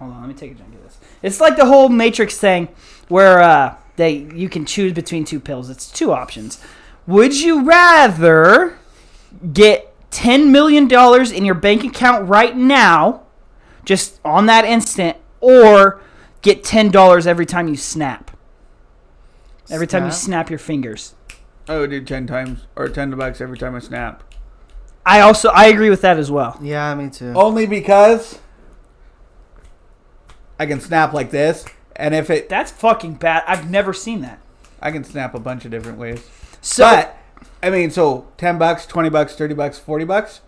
on, let me take a drink of this. It's like the whole Matrix thing where you can choose between 2 pills. It's 2 options. Would you rather get $10 million in your bank account right now, just on that instant, or get $10 every time you snap? Every time you snap your fingers. I would do 10 times or $10 every time I snap. I agree with that as well. Yeah, me too. Only because I can snap like this, and if it, That's fucking bad. I've never seen that. I can snap a bunch of different ways. So, But I mean, so $10, $20, $30, $40.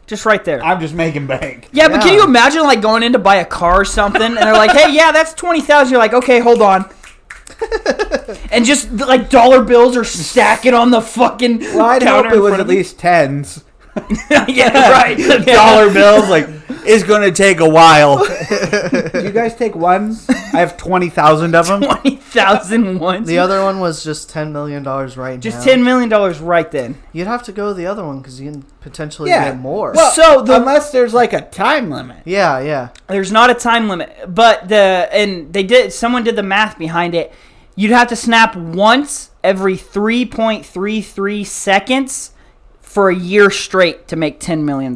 just right there. I'm just making bank. Yeah, but can Yeah. you imagine like going in to buy a car or something, and they're like, "Hey, yeah, that's 20,000." You're like, "Okay, hold on," and just like dollar bills are stacking on the fucking. Well, I'd counter hope it in was front at of me. least tens. Yeah, right. Dollar bills, like, it's going to take a while. Do you guys take ones? I have 20,000 of them. 20,000 ones. The other one was just $10 million right Just now. $10 million right then. You'd have to go the other one because you can potentially Yeah. get more. Well, So the- unless there's like a time limit. yeah. There's not a time limit, but someone did the math behind it. You'd have to snap once every 3.33 seconds for a year straight to make $10 million.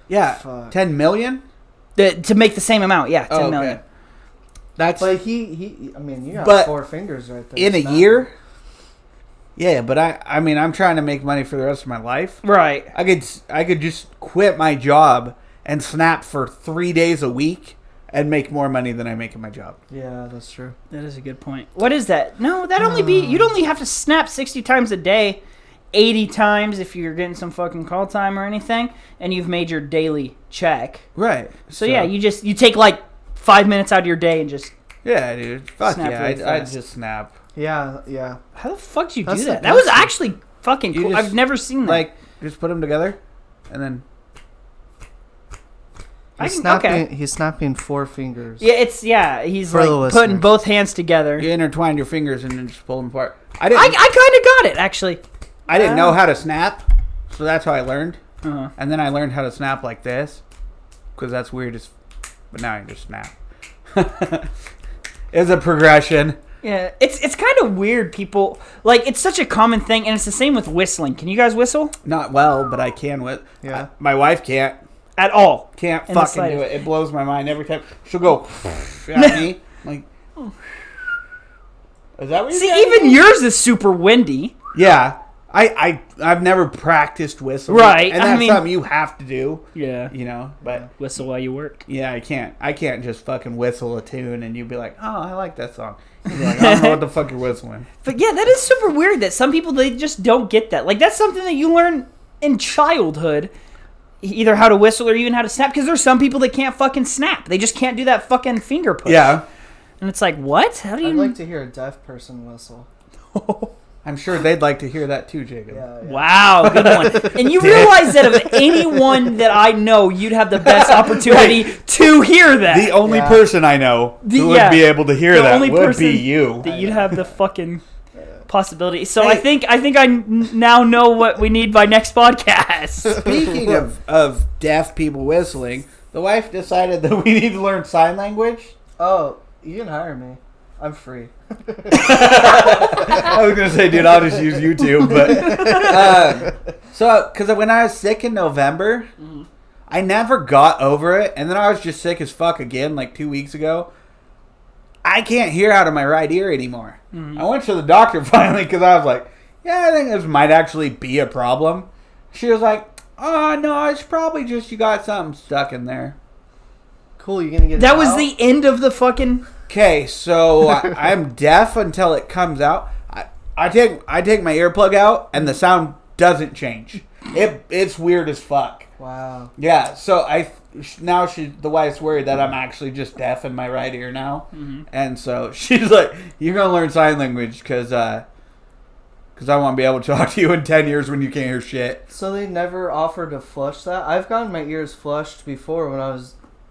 Yeah. Fuck. 10 million? To make the same amount, yeah, $10 million. That's But he I mean, you got But 4 fingers right there. in a Snap. year? Yeah, but I mean, I'm trying to make money for the rest of my life. Right. I could just quit my job and snap for 3 days a week and make more money than I make in my job. Yeah, that's true. That is a good point. What is that? No, you'd only have to snap 60 times a day, 80 times if you're getting some fucking call time or anything, and you've made your daily check. Right. So yeah, you take like 5 minutes out of your day and just. Yeah, dude. Fuck Snap yeah, really I'd fast. just snap. Yeah. How the fuck did you That's do the that? That was best. actually fucking You cool. just, I've never seen that. Like, just put them together, and then He's snapping 4 fingers. he's For the like putting listeners. both hands together. you intertwine your fingers and then just pull them apart. I kind of got it actually. I didn't know how to snap, so that's how I learned. Uh-huh. And then I learned how to snap like this, because that's weird as. But now I can just snap. It's a progression. Yeah, it's kind of weird. People like it's such a common thing, and it's the same with whistling. Can you guys whistle Not well, but I can with. Yeah. My wife can't. at all? Can't In the fucking do slightest. it. It blows my mind every time. She'll go at me. Like, is that what you're See, saying? even yours is super windy. Yeah. I've never practiced whistling. Right, And I that's mean- something you have to do, Yeah, you know. But whistle while you work. yeah, I can't just fucking whistle a tune and you'd be like, oh, I like that song. You'd be like, I don't know what the fuck you're whistling. But yeah, that is super weird that some people they just don't get that. Like that's something that you learn in childhood, either how to whistle or even how to snap. Because there's some people that can't fucking snap. They just can't do that fucking finger push. Yeah. and it's like, what? How do you? I'd like to hear a deaf person whistle. I'm sure they'd like to hear that too, Jacob. Yeah. Wow, good one. And you realize that of anyone that I know, you'd have the best opportunity to hear that. The only Yeah. person I know who would be able to hear The that only would person be you. that you'd have the fucking possibility. So Hey. I think I now know what we need by next podcast. Speaking of deaf people whistling, the wife decided that we need to learn sign language. Oh, you can hire me. I'm free. I was gonna say, dude, I'll just use YouTube, but so because when I was sick in November, I never got over it, and then I was just sick as fuck again, like 2 weeks ago. I can't hear out of my right ear anymore. I went to the doctor finally because I was like, yeah, I think this might actually be a problem. She was like, oh no, it's probably just you got something stuck in there. Cool, you gonna get That it was out? the end of the fucking. Okay, so I'm deaf until it comes out. I take my earplug out and the sound doesn't change. It's weird as fuck. Wow. Yeah, so the wife's worried that I'm actually just deaf in my right ear now, and so she's like, "You're gonna learn sign language because I want to be able to talk to you in 10 years when you can't hear shit." So they never offered to flush that? I've gotten my ears flushed before when I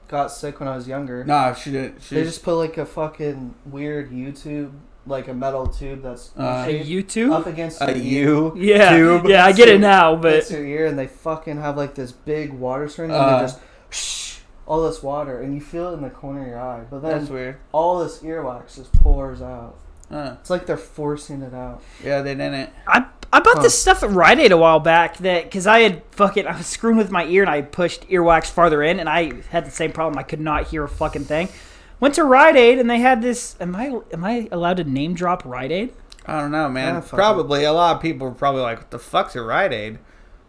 got sick when I was younger. No, she didn't. They just put like a fucking weird U-tube, like a metal tube that's A shaped YouTube? up against a your ear. Yeah, tube. yeah, I get it now, but Against your ear, and they fucking have like this big water string, and they just shh all this water, and you feel it in the corner of your eye. But then That's weird. all this earwax just pours out. It's like they're forcing it out. Yeah, they didn't. I bought this stuff at Rite Aid a while back because I was screwing with my ear and I pushed earwax farther in and I had the same problem. I could not hear a fucking thing. Went to Rite Aid and they had this. Am I allowed to name drop Rite Aid? I don't know, man. Yeah, fuck Probably a lot of people are probably like, "What the fuck's a Rite Aid?"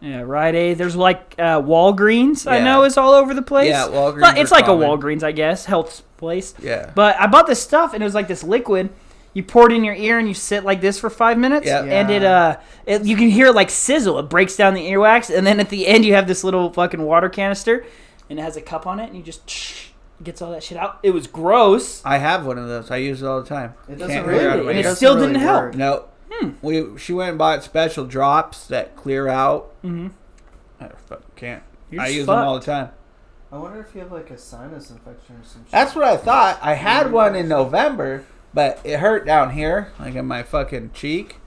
Yeah, Rite Aid. There's like Walgreens. I Yeah. know is all over the place. Yeah, Walgreens It's are like common. a Walgreens, I guess, health place. Yeah. But I bought this stuff and it was like this liquid. You pour it in your ear and you sit like this for 5 minutes. Yeah. And you can hear it like sizzle. It breaks down the earwax, and then at the end you have this little fucking water canister, and it has a cup on it, and you just gets all that shit out. It was gross. I have one of those. I use it all the time. It doesn't Can't really- get it out of my And it ear. doesn't still really didn't help. work. No. She went and bought special drops that clear out. Mm-hmm. I can't. You're I just use them all the fucked. time. I wonder if you have like a sinus infection or some shit. That's what I thought. I had one in November, but it hurt down here, like in my fucking cheek.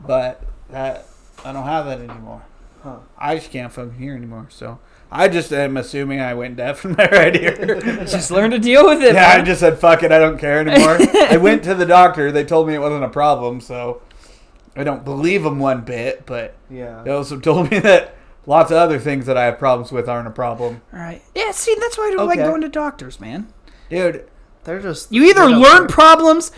But I don't have that anymore. Huh. I just can't fucking hear anymore. So I just am assuming I went deaf in my right ear. Just learn to deal with it. Yeah, I man. just said fuck it. I don't care anymore. I went to the doctor. They told me it wasn't a problem. So I don't believe them one bit. But Yeah. they also told me that lots of other things that I have problems with aren't a problem. All right. Yeah. See, that's why I don't like Okay. going to doctors, man. Dude, They're just. You either they don't learn care. problems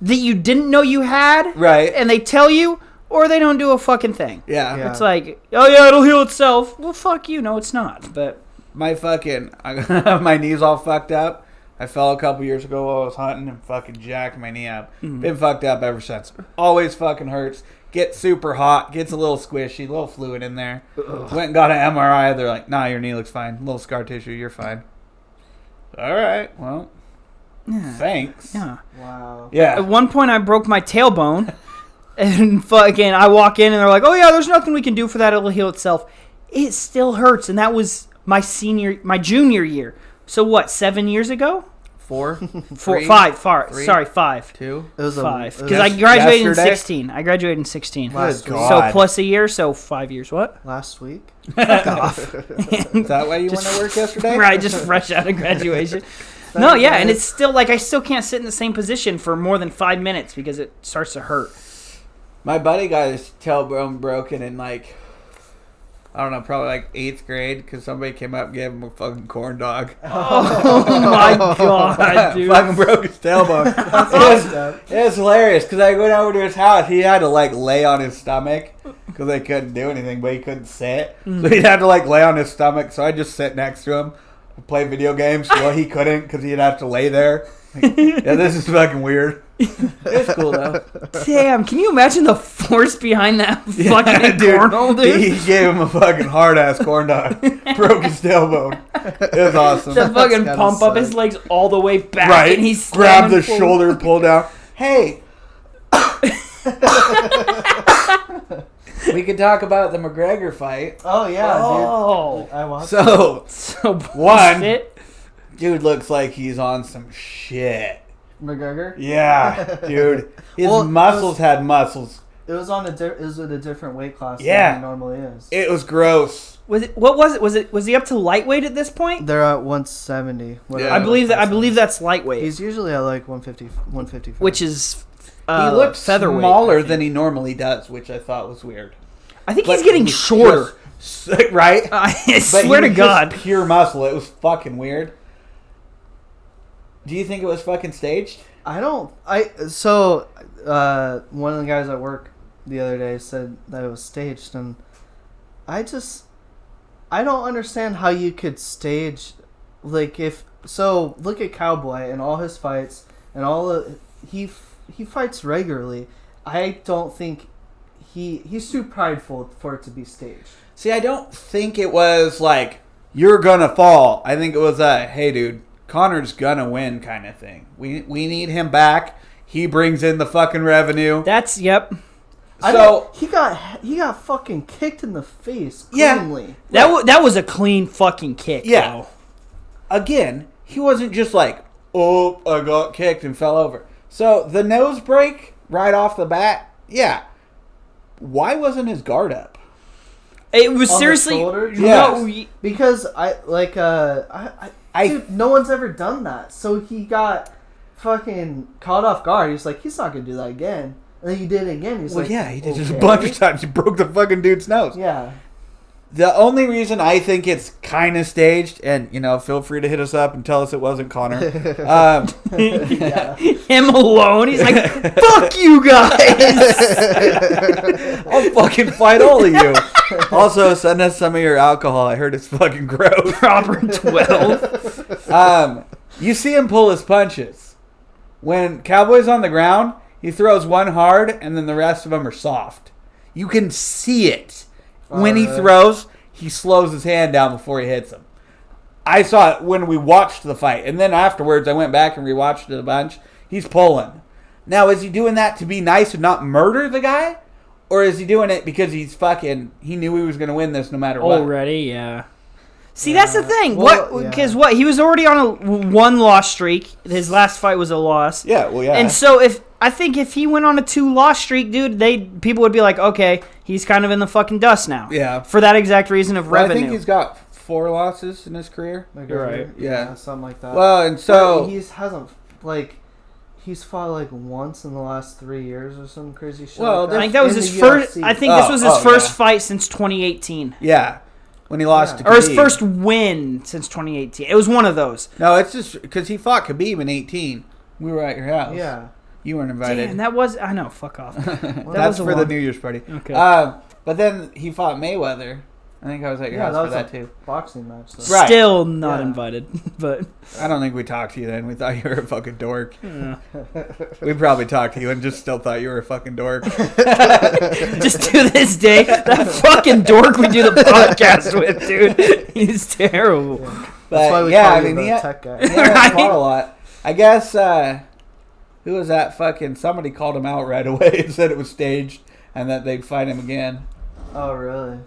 that you didn't know you had, right. and they tell you, or they don't do a fucking thing. Yeah. Yeah. It's like, oh yeah, it'll heal itself. Well, fuck you. No, it's not. But My fucking, my knee's all fucked up. I fell a couple years ago while I was hunting and fucking jacked my knee up. Been fucked up ever since. Always fucking hurts. Gets super hot. Gets a little squishy. A little fluid in there. Went and got an MRI. They're like, nah, your knee looks fine. Little scar tissue. You're fine. All right. Well, thanks. yeah. Wow. Yeah. At one point, I broke my tailbone, and fucking, I walk in and they're like, "Oh yeah, there's nothing we can do for that. It'll heal itself." It still hurts, and that was my junior year. So what? 7 years ago? 4, 4, 3, 5. 3, Sorry, 5. 2. It was 5. It was Because I graduated in yesterday? 16. I graduated in 16. Last Good week. So God. plus a year, so 5 years. What? Last week. Fuck off. Is that why you went to work yesterday? Right, just fresh out of graduation. No, yeah, and it's still like I still can't sit in the same position for more than 5 minutes because it starts to hurt. My buddy got his tailbone broken in like, I don't know, probably like 8th grade because somebody came up and gave him a fucking corn dog. Oh my god, dude. Fucking broke his tailbone. It was hilarious because I went over to his house. He had to like lay on his stomach because they couldn't do anything, but he couldn't sit. So he'd have to like lay on his stomach. So I just sit next to him, play video games. Well, he couldn't because he'd have to lay there. Like, yeah, this is fucking weird. It's cool though. Damn, can you imagine the force behind that fucking dude, cornhole, dude? He gave him a fucking hard ass corn dog. Broke his tailbone. It was awesome. The fucking gotta pump up suck. his legs all the way back, Right. and he's Grab the standing full- shoulder and pull down. Hey. We could talk about the McGregor fight. Oh yeah, Oh, dude. I watched. So, so One. bullshit. dude looks like he's on some shit. McGregor. Yeah, dude. His Well, muscles had muscles. It was on it was at a different weight class Yeah. than he normally is. It was gross. Was it? What was it? Was he up to lightweight at this point? They're at 170. whatever Yeah. I believe that. I weight class believe is. that's lightweight, He's usually at like 155. which is He looked featherweight. smaller I think. than he normally does, which I thought was weird. I think But he's getting he was shorter. just- right? I But swear to he was God. just pure muscle. It was fucking weird. Do you think it was fucking staged? one of the guys at work the other day said that it was staged, and I don't understand how you could stage, like look at Cowboy and all his fights and he fights regularly. I don't think he's too prideful for it to be staged. See, I don't think it was like, you're gonna fall. I think it was a, hey dude, Connor's gonna win kind of thing. We need him back. He brings in the fucking revenue. That's yep. So he got fucking kicked in the face Yeah. cleanly. That was a clean fucking kick. Yeah. Though. again, he wasn't just like, oh, I got kicked and fell over. So the nose break right off the bat, yeah. Why wasn't his guard up? It was On the seriously shoulder? no. Yes. Because I- dude, no one's ever done that. So he got fucking caught off guard. He's like, he's not gonna do that again. And then he did it again. He's Well, like, yeah, he did it okay. a bunch of times. He broke the fucking dude's nose. Yeah, The only reason I think it's kind of staged, and feel free to hit us up and tell us it wasn't Connor. Him alone. He's like, fuck you guys. I'll fucking fight all of you. Also, send us some of your alcohol. I heard it's fucking gross. Proper 12. You see him pull his punches. When Cowboy's on the ground, he throws one hard, and then the rest of them are soft. You can see it. When he throws, he slows his hand down before he hits him. I saw it when we watched the fight. And then afterwards, I went back and rewatched it a bunch. He's pulling. Now, is he doing that to be nice and not murder the guy? Or is he doing it because he knew he was going to win this no matter what? Already, yeah. See, that's the thing. Because he was already on a 1-loss streak. His last fight was a loss. Yeah, well, yeah. And so I think if he went on a 2-loss streak, dude, people would be like, okay, he's kind of in the fucking dust now. Yeah. For that exact reason of revenue. I think he's got 4 losses in his career. You're right. Yeah, something like that. Well, and so he hasn't he's fought once in the last 3 years or some crazy shit. Well, I think that was his first. UFC. I think this was his first fight since 2018. Yeah. When he lost to Khabib. Or his first win since 2018. It was one of those. No, it's just because he fought Khabib in 18. We were at your house. Yeah. You weren't invited. Damn, that was... I know, fuck off. That's for the New Year's party. Okay. But then he fought Mayweather. I think I was at your house for that too. Boxing match. Though. Right. Still not invited, but... I don't think we talked to you then. We thought you were a fucking dork. Yeah. We probably talked to you and just still thought you were a fucking dork. Just to this day, that fucking dork we do the podcast with, dude. He's terrible. Yeah. But that's why we call you the tech guy. He hasn't fought a lot. I guess, who was that fucking... Somebody called him out right away and said it was staged and that they'd fight him again. Oh, really?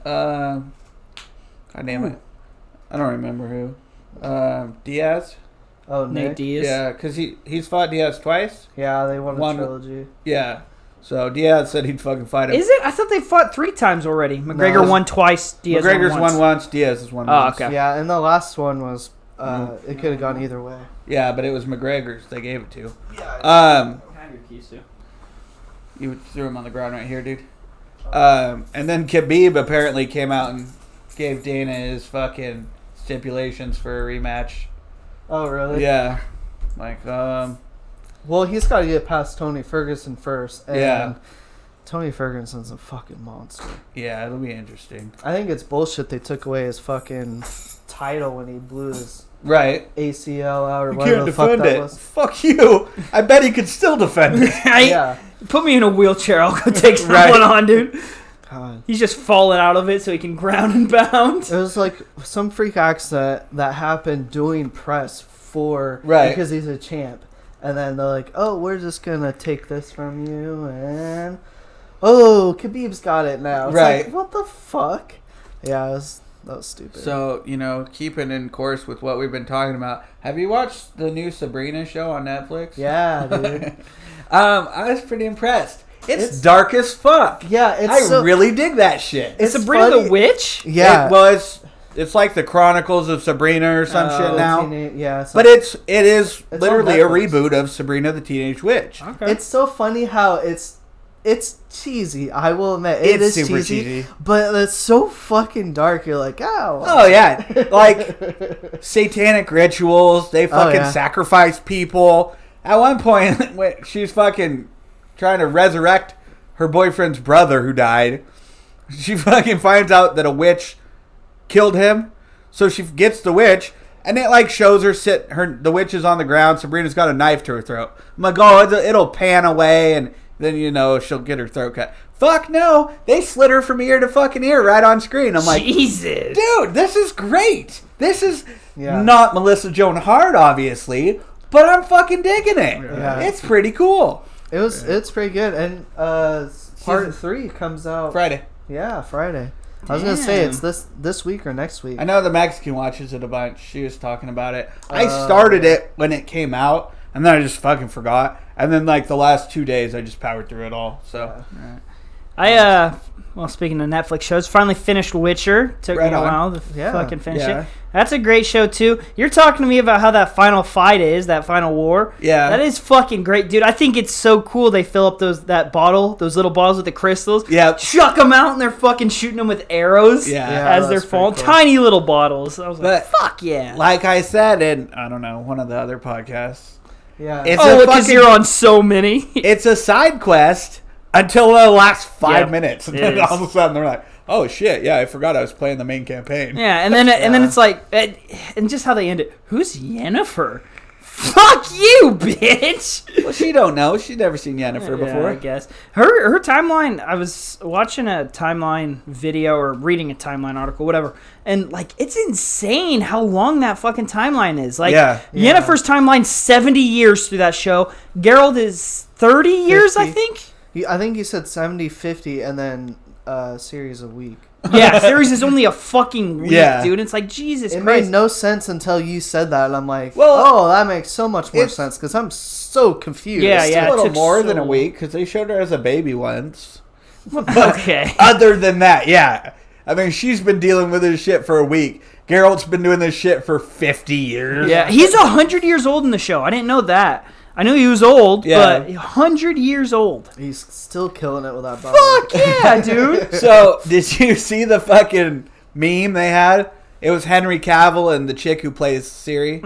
God damn it. I don't remember who. Diaz? Oh, Nate Diaz? Yeah, because he's fought Diaz twice. Yeah, they won a trilogy. Yeah. So Diaz said he'd fucking fight him. Is it? I thought they fought 3 times already. McGregor won twice. Diaz McGregor's won once. Diaz has won once. Okay. Yeah, and the last one was, it could have gone either way. Yeah, but it was McGregor's they gave it to. Yeah. Your keys too. You threw him on the ground right here, dude. And then Khabib apparently came out and gave Dana his fucking stipulations for a rematch. Oh, really? Yeah. Well, he's got to get past Tony Ferguson first. And Yeah. Tony Ferguson's a fucking monster. Yeah, it'll be interesting. I think it's bullshit they took away his fucking title when he blew his Right. ACL out or You whatever can't the fuck defend that it. was. Fuck you. I bet he could still defend it. Yeah. Put me in a wheelchair. I'll go take someone on, dude. God. He's just falling out of it so he can ground and pound. It was like some freak accident that happened doing press for... Right. Because he's a champ. And then they're like, oh, we're just going to take this from you. And... oh, Khabib's got it now. It's Right. like, what the fuck? Yeah, that was stupid. So, keeping in course with what we've been talking about, have you watched the new Sabrina show on Netflix? Yeah, dude. I was pretty impressed. It's dark as fuck. Yeah, I really dig that shit. It's Sabrina funny. the Witch? Yeah. It's like the Chronicles of Sabrina or some shit now. Yeah. But it is It's literally a on Netflix. reboot of Sabrina the Teenage Witch. Okay. It's so funny how it's cheesy. I will admit it is super cheesy, but it's so fucking dark. You're like, oh. Oh yeah, like satanic rituals. They fucking sacrifice people. At one point, when she's fucking trying to resurrect her boyfriend's brother who died, she fucking finds out that a witch killed him. So she gets the witch, and it shows her the witch is on the ground. Sabrina's got a knife to her throat. I'm like, oh, it'll pan away, and then she'll get her throat cut. Fuck no, they slit her from ear to fucking ear right on screen. I'm like, Jesus, dude, this is great. This is not Melissa Joan Hart, obviously, but I'm fucking digging it. Yeah. It's pretty cool. It's pretty good, and part 3 comes out Friday. Yeah, Friday. I was gonna say it's this week or next week. I know the Mexican watches it a bunch. She was talking about it. I started it when it came out, and then I just fucking forgot. And then the last 2 days, I just powered through it all. So Well, speaking of Netflix shows, finally finished Witcher. Took me a while to fucking finish it. That's a great show, too. You're talking to me about how that final fight is, that final war. Yeah. That is fucking great, dude. I think it's so cool they fill up those little bottles with the crystals. Yeah. Chuck them out, and they're fucking shooting them with arrows as they're falling. Cool. Tiny little bottles. I was like, fuck yeah. Like I said in, I don't know, one of the other podcasts. Yeah. Because you're on so many. It's a side quest until the last 5 minutes. And then all of a sudden they're like, oh shit, yeah, I forgot I was playing the main campaign. Yeah, and then it's like, and just how they end it. Who's Yennefer? Fuck you, bitch. Well, she don't know. She's never seen Yennefer before. I guess her timeline. I was watching a timeline video or reading a timeline article, whatever, and like it's insane how long that fucking timeline is. Like Yennefer's timeline 70 years through that show. Geralt is 30 years, I think. I think you said 70, 50, and then series a week. Yeah, series is only a fucking week, dude. It's like, Jesus Christ. It made no sense until you said that, and I'm like, that makes so much more sense, because I'm so confused. Yeah, it's a little more than a week, because they showed her as a baby once. Okay. Other than that, I mean, she's been dealing with this shit for a week. Geralt's been doing this shit for 50 years. Yeah, he's 100 years old in the show. I didn't know that. I knew he was old, but 100 years old. He's still killing it with that body. Fuck yeah, dude. So, did you see the fucking meme they had? It was Henry Cavill and the chick who plays Ciri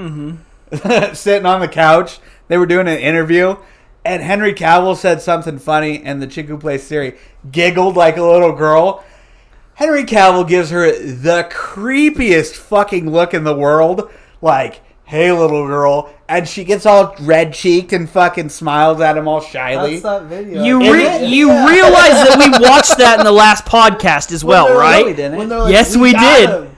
sitting on the couch. They were doing an interview, and Henry Cavill said something funny, and the chick who plays Ciri giggled like a little girl. Henry Cavill gives her the creepiest fucking look in the world, like, hey, little girl. And she gets all red-cheeked and fucking smiles at him all shyly. That's that video. You realize that we watched that in the last podcast as well, right? No, we didn't. Yes, we did.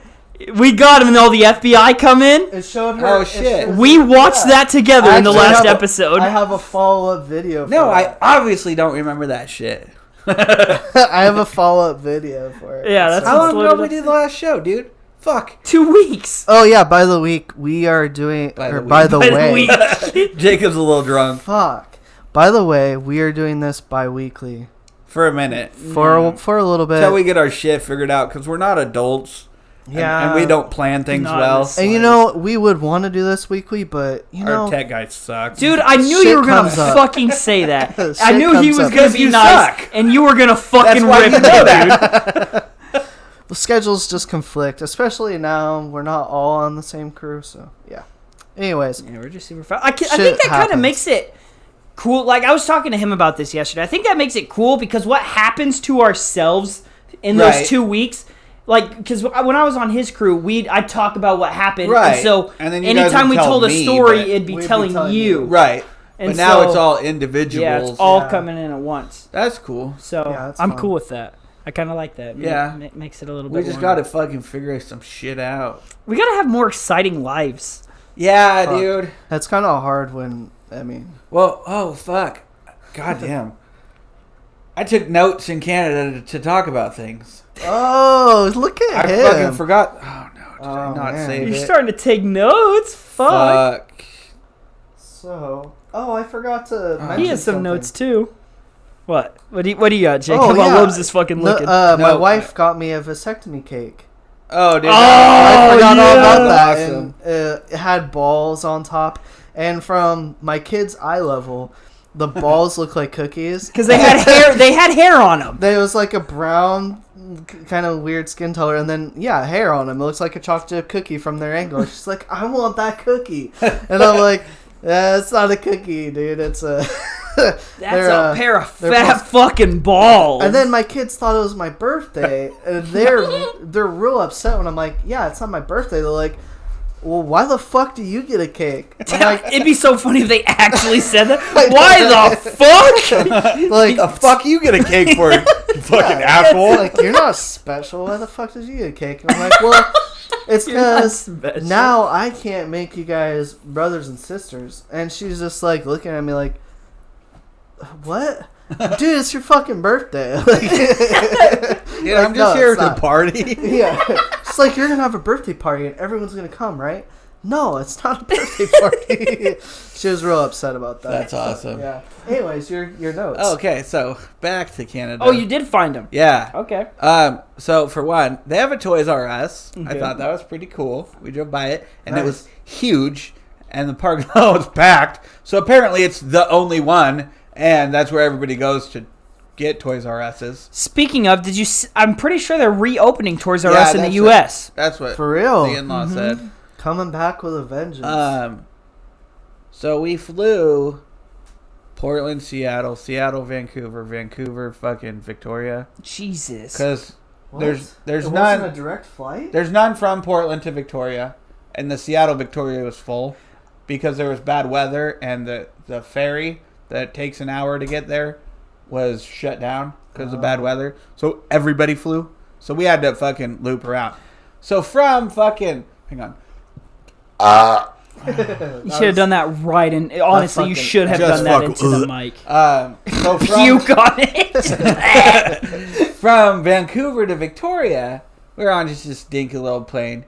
We got him, and all the FBI come in. It showed her. Oh, shit. We watched that together in the last episode. I have a follow-up video for No, that. I obviously don't remember that shit. I have a follow-up video for it. Yeah, that's how long ago we did the last show, dude? Fuck. 2 weeks. Oh, yeah, by the week, we are doing... By the way. Jacob's a little drunk. Fuck. By the way, we are doing this bi-weekly. For a minute. For a little bit. Until we get our shit figured out, because we're not adults. Yeah. And we don't plan things well. And you know, we would want to do this weekly, but you know... Our tech guy sucks. Dude, I knew you were going to fucking say that. I knew he was going to be nice, and you were going to fucking rip it, dude. The schedules just conflict, especially now we're not all on the same crew, so yeah. Anyways. Yeah, we're just super fun. I think that kind of makes it cool. Like, I was talking to him about this yesterday. I think that makes it cool because what happens to ourselves in those 2 weeks, like, because when I was on his crew, I'd talk about what happened. Right. And so and then anytime we told a story, it'd be telling you. Right. And but now it's all individuals. Yeah, it's all coming in at once. That's cool. So I'm cool with that. I kind of like that. Yeah. It makes it a little bit. We just got to fucking figure some shit out. We got to have more exciting lives. Yeah, dude. That's kind of hard when, I mean. Well, oh, fuck. God damn. I took notes in Canada to talk about things. Oh, look at him. I fucking forgot. Oh, no. Did I not save it? You're starting to take notes. Fuck. So, I forgot to mention He has some something. notes, too. What? What do you got, Jake? Come on, Lobes is fucking looking. My wife got me a vasectomy cake. Oh, dude. I forgot all about that. Awesome. And, it had balls on top. And from my kid's eye level, the balls look like cookies. Because they had hair. They had hair on them. There was like a brown, kind of weird skin color, and then hair on them. It looks like a chocolate chip cookie from their angle. She's like, I want that cookie, and I'm like, it's not a cookie, dude. It's a. That's a pair of fat fucking balls. And then my kids thought it was my birthday, and they're real upset when I'm like, yeah, it's not my birthday. They're like, well, why the fuck do you get a cake? I'm like, it'd be so funny if they actually said that. Why the fuck? Like, the fuck you get a cake for, you fucking asshole? Like, you're not special. Why the fuck did you get a cake? And I'm like, well, it's because now I can't make you guys brothers and sisters. And she's just like looking at me like, what? Dude, it's your fucking birthday. Dude, I'm just here to party. Yeah. It's like, you're going to have a birthday party and everyone's going to come, right? No, it's not a birthday party. She was real upset about that. That's awesome. Yeah. Anyways, your notes. Okay, so back to Canada. Oh, you did find them. Yeah. Okay. So for one, they have a Toys R Us. I Okay. thought that was pretty cool. We drove by it, and Nice. it was huge, and the parking lot was packed. So apparently, it's the only one, and that's where everybody goes to get Toys R Us's. Speaking of, I'm pretty sure they're reopening Toys R Us in the U.S. That's what For real. the in-law said. Coming back with a vengeance. So we flew Portland, Seattle, Vancouver, fucking Victoria. Jesus. Because What? there's it none. wasn't a direct flight? There's none from Portland to Victoria, and the Seattle Victoria was full because there was bad weather, and the ferry that takes an hour to get there was shut down because of bad weather. So everybody flew. So we had to fucking loop around. So from fucking hang on. You should have done that right, and honestly, you should have done that into the mic. So from, You got it. from Vancouver to Victoria, we were on just this dinky little plane.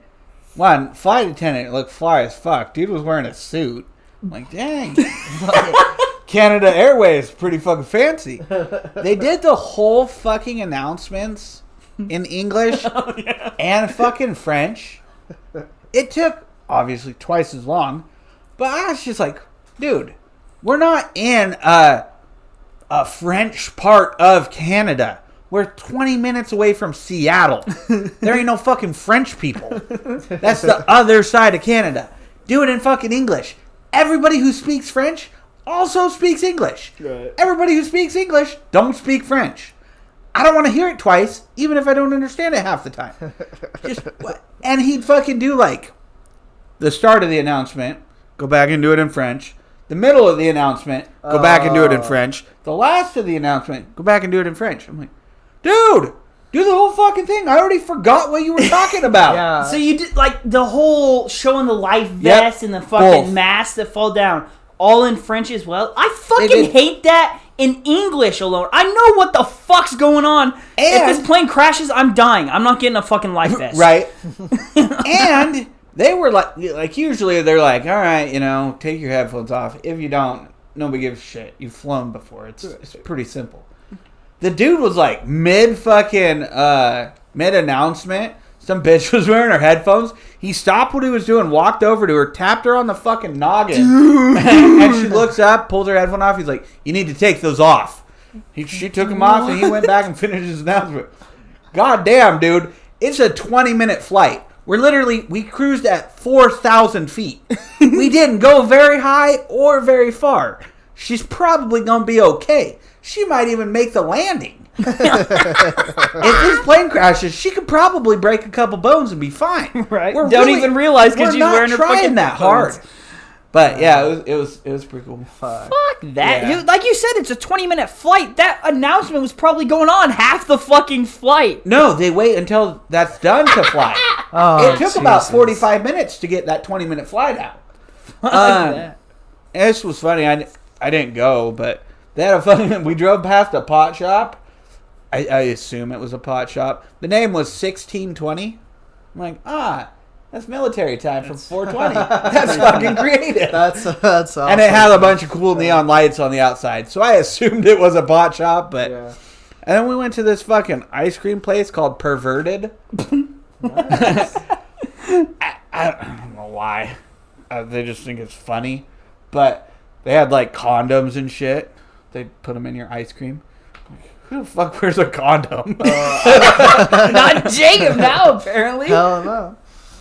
One flight attendant looked fly as fuck. Dude was wearing a suit. I'm like, dang. Canada Airways, pretty fucking fancy. They did the whole fucking announcements in English and fucking French. It took obviously twice as long, but I was just like, dude, we're not in a French part of Canada. We're 20 minutes away from Seattle. There ain't no fucking French people. That's the other side of Canada. Do it in fucking English. Everybody who speaks French also speaks English. Right. Everybody who speaks English don't speak French. I don't want to hear it twice, even if I don't understand it half the time. And he'd fucking do like the start of the announcement, go back and do it in French. The middle of the announcement, go back and do it in French. The last of the announcement, go back and do it in French. I'm like, dude, do the whole fucking thing. I already forgot what you were talking about. Yeah. So you did like the whole showing the life vest and the fucking Both. mask that fall down, all in French as well. I They fucking did- hate that in English alone. I know what the fuck's going on. If And- this plane crashes, I'm dying. I'm not getting a fucking life vest. Right. And they were like usually they're like, all right, take your headphones off. If you don't, nobody gives a shit. You've flown before. It's pretty simple. The dude was like mid announcement. Some bitch was wearing her headphones. He stopped what he was doing, walked over to her, tapped her on the fucking noggin, and she looks up, pulls her headphone off. He's like, "You need to take those off." She took them off, and he went back and finished his announcement. God damn, dude! It's a 20-minute flight. We cruised at 4,000 feet. We didn't go very high or very far. She's probably gonna be okay. She might even make the landing. If this plane crashes, she could probably break a couple bones and be fine. Right? Don't even realize because she's wearing her trying fucking that hard. headphones. But yeah, it was pretty cool. Fuck that. Yeah. Like you said, it's a 20-minute flight. That announcement was probably going on half the fucking flight. No, they wait until that's done to fly. Oh, It took about Jesus. 45 minutes to get that 20-minute flight out. That. This was funny. I didn't go, but they had a fucking. We drove past a pot shop. I assume it was a pot shop. The name was 1620. I'm like, that's military time from 420. That's fucking creative. That's awesome. And it had a bunch of cool neon lights on the outside, so I assumed it was a pot shop. But Yeah. and then we went to this fucking ice cream place called Perverted. Nice. I don't know why. They just think it's funny. But they had like condoms and shit. They put them in your ice cream. Who the fuck wears a condom? Not Jacob now, apparently. Hell no.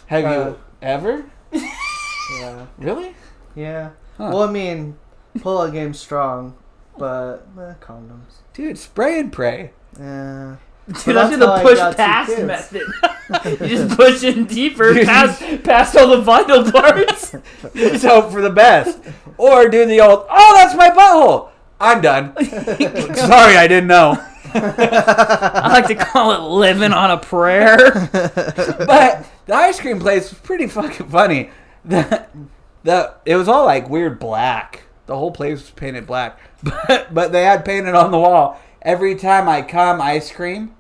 Have you ever? Yeah. Really? Yeah. Huh. Well, I mean, pull-out game's strong, but condoms. Dude, spray and pray. Yeah. Dude, that's the how I push got 2 past kids. method. You just push in deeper, past all the vital parts. Just hope for the best. Or do the old, oh, that's my butthole. I'm done. Sorry, I didn't know. I like to call it living on a prayer. But the ice cream place was pretty fucking funny. It was all like weird black. The whole place was painted black. But they had painted on the wall, every time I come, ice cream.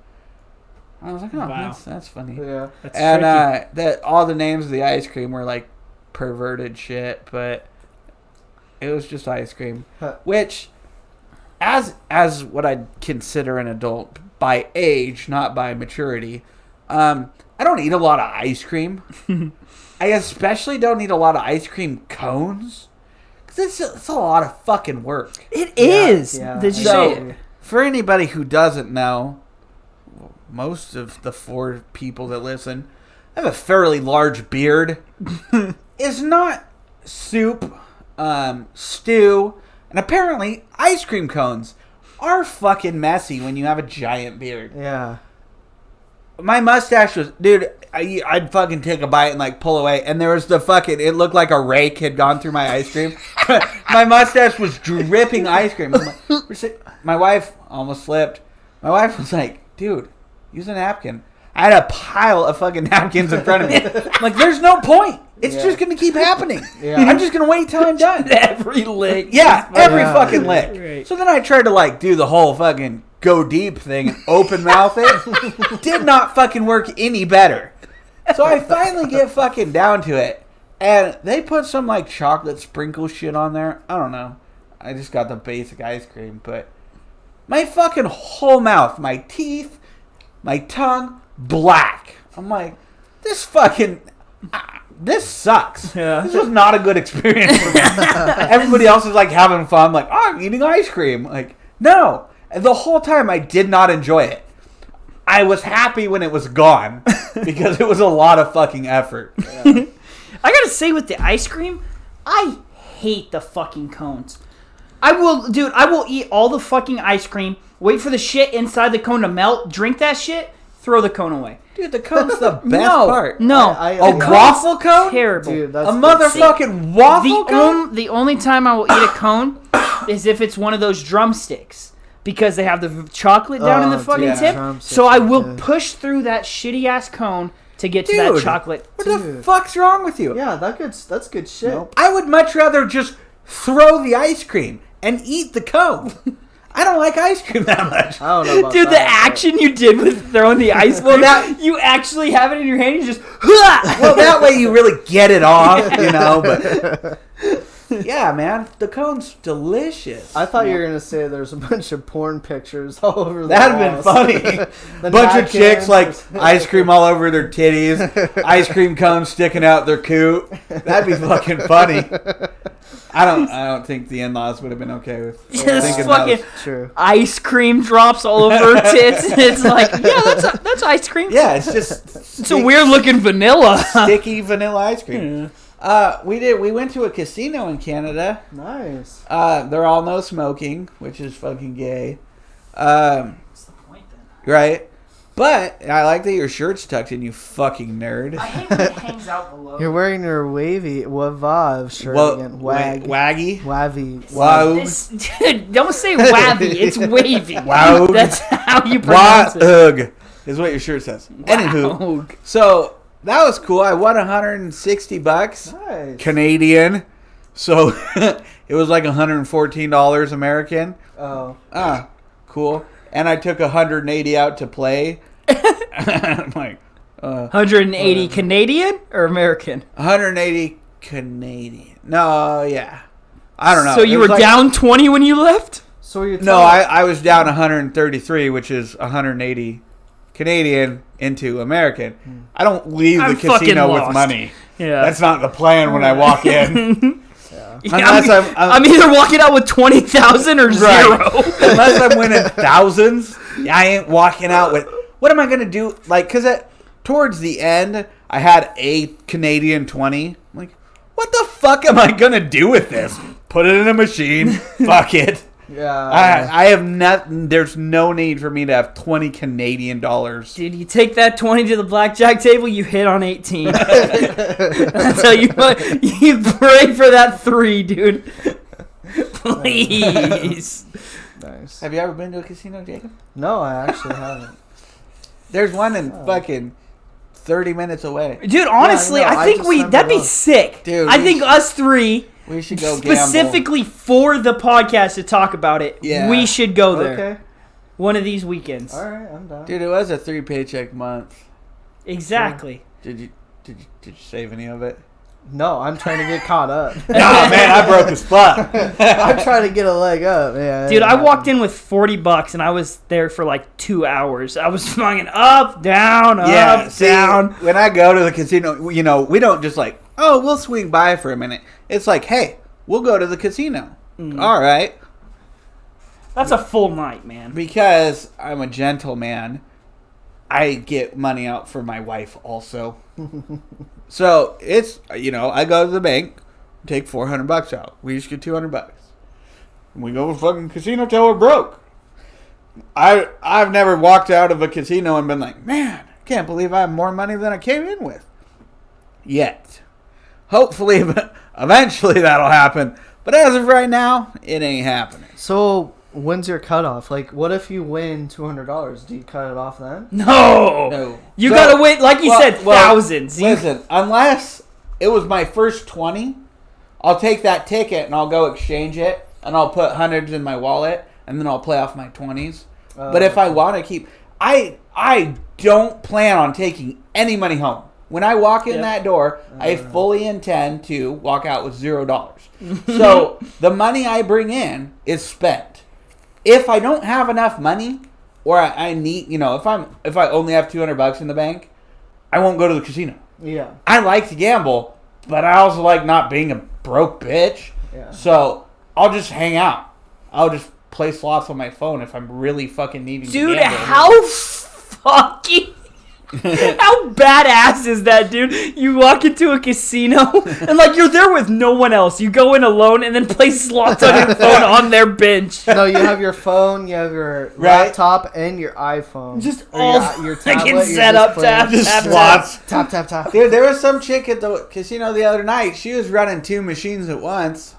I was like, oh, Wow. that's funny. Yeah. That's And tricky. that all the names of the ice cream were like perverted shit, but it was just ice cream, which, as what I'd consider an adult by age, not by maturity, I don't eat a lot of ice cream. I especially don't eat a lot of ice cream cones. Because it's a lot of fucking work. It is. Yeah. Did you So, say it? for anybody who doesn't know, most of the 4 people that listen, I have a fairly large beard. It's not soup, stew, and apparently ice cream cones are fucking messy when you have a giant beard. Yeah. My mustache was, dude, I'd fucking take a bite and like pull away, and there was the fucking, it looked like a rake had gone through my ice cream. My mustache was dripping ice cream. I'm like, my wife almost slipped. My wife was like, dude, use a napkin. I had a pile of fucking napkins in front of me. Like, there's no point. It's just going to keep happening. Yeah. I'm just going to wait till I'm done. Every lick. Yeah, every Yeah. fucking lick. Right. So then I tried to like do the whole fucking go deep thing, open mouth it. Did not fucking work any better. So I finally get fucking down to it. And they put some like chocolate sprinkle shit on there. I don't know. I just got the basic ice cream, but my fucking whole mouth, my teeth, my tongue, black. I'm like, this fucking... this sucks. Yeah. This was not a good experience for me. Everybody else is like having fun. Like, oh, I'm eating ice cream. Like, no. And the whole time I did not enjoy it. I was happy when it was gone because it was a lot of fucking effort. Yeah. I gotta say, with the ice cream, I hate the fucking cones. I will eat all the fucking ice cream, wait for the shit inside the cone to melt, drink that shit, throw the cone away. Dude, the cone's the best No, part. no. I- A The cone's waffle cone? Terrible. Dude, that's A motherfucking waffle cone? The only time I will eat a cone is if it's one of those drumsticks. Because they have the chocolate down in the Oh, fucking dude, tip. drumsticks So I are will good. push through that shitty ass cone to get to that Dude. chocolate. What the Dude. fuck's wrong with you? Yeah, that's good shit. Nope. I would much rather just throw the ice cream and eat the cone. I don't like ice cream that much. I don't know about Dude, the that, action you did with throwing the ice cream, you actually have it in your hand, you just... Well, that way you really get it off, you know, but... Yeah, man, the cone's delicious. I thought you were gonna say there's a bunch of porn pictures all over the That'd have been walls. funny. The Bunch of napkins. chicks like ice cream all over their titties, ice cream cones sticking out their coot. That'd be fucking funny. I don't think the in-laws would have been okay with Just thinking that fucking was- True. ice cream drops all over her tits. It's like, yeah, that's ice cream. Yeah, it's just It's a weird looking vanilla. sticky vanilla ice cream. Yeah. We went to a casino in Canada. Nice. They're all no smoking, which is fucking gay. What's the point then? Right? But I like that your shirt's tucked in, you fucking nerd. I hate when it hangs out below. You're wearing your wavy Wavav shirt again. Waggy. Wavy. Wow. This, dude, don't say wavy. It's wavy. Wow. That's how you pronounce it. Wag is what your shirt says. Anywho, so that was cool. I won $160 Nice. Canadian. So it was like $114 American. Oh. Cool. And I took 180 out to play. I'm like, 180 Canadian or American? 180 Canadian. No, yeah. I don't know. So It you was were like- down 20 when you left? So you're No, I was down 133, which is 180 Canadian into American. I don't leave I'm the casino fucking with lost. money. Yeah. That's not the plan when I walk in. Yeah, Unless I'm either walking out with 20,000 or zero. Unless I'm winning thousands, I ain't walking out with. What am I gonna do? Like, because towards the end, I had a Canadian 20. I'm like, what the fuck am I gonna do with this? Put it in a machine. Fuck it. Yeah. I have nothing. There's no need for me to have 20 Canadian dollars. Dude, you take that 20 to the blackjack table, you hit on 18. That's how you pray for that 3, dude. Please. Nice. Have you ever been to a casino, Jacob? No, I actually haven't. There's one in fucking 30 minutes away. Dude, honestly, I know. I I think just never that'd be know. sick. Dude, I we think should- us 3, We should go gamble. specifically for the podcast to talk about it, Yeah. we should go there. Okay. One of these weekends. All right, I'm down. Dude, it was a 3 paycheck month. Exactly. Did you save any of it? No, I'm trying to get caught up. Nah, man, I broke as fuck. I'm trying to get a leg up. Yeah, Dude, I walked in with $40 and I was there for like 2 hours. I was fucking up, down, down. When I go to the casino, you know, we don't just like, oh, we'll swing by for a minute. It's like, hey, we'll go to the casino. All right. That's a full night, man. Because I'm a gentleman, I get money out for my wife also. So it's, you know, I go to the bank, take $400 out. We each get $200. We go to the fucking casino till we're broke. I've never walked out of a casino and been like, man, I can't believe I have more money than I came in with. Yet. Hopefully, eventually that'll happen. But as of right now, it ain't happening. So, when's your cutoff? Like, what if you win $200? Do you cut it off then? No. You gotta wait, like you said, thousands. Listen, unless it was my first 20, I'll take that ticket and I'll go exchange it, and I'll put hundreds in my wallet, and then I'll play off my 20s. But if I want to keep... I don't plan on taking any money home. When I walk in that door, I fully intend to walk out with $0. So the money I bring in is spent. If I don't have enough money, or I need, you know, if I only have $200 in the bank, I won't go to the casino. Yeah. I like to gamble, but I also like not being a broke bitch. Yeah. So I'll just hang out. I'll just play slots on my phone if I'm really fucking needing to gamble. Dude, how fucking... How badass is that, dude? You walk into a casino and like you're there with no one else. You go in alone and then play slots on your phone on their bench. No, you have your phone, you have your laptop, and your iPhone. Just or all your tablet. freaking set up, tap, slots. Tap. Dude, there was some chick at the casino the other night. She was running 2 machines at once.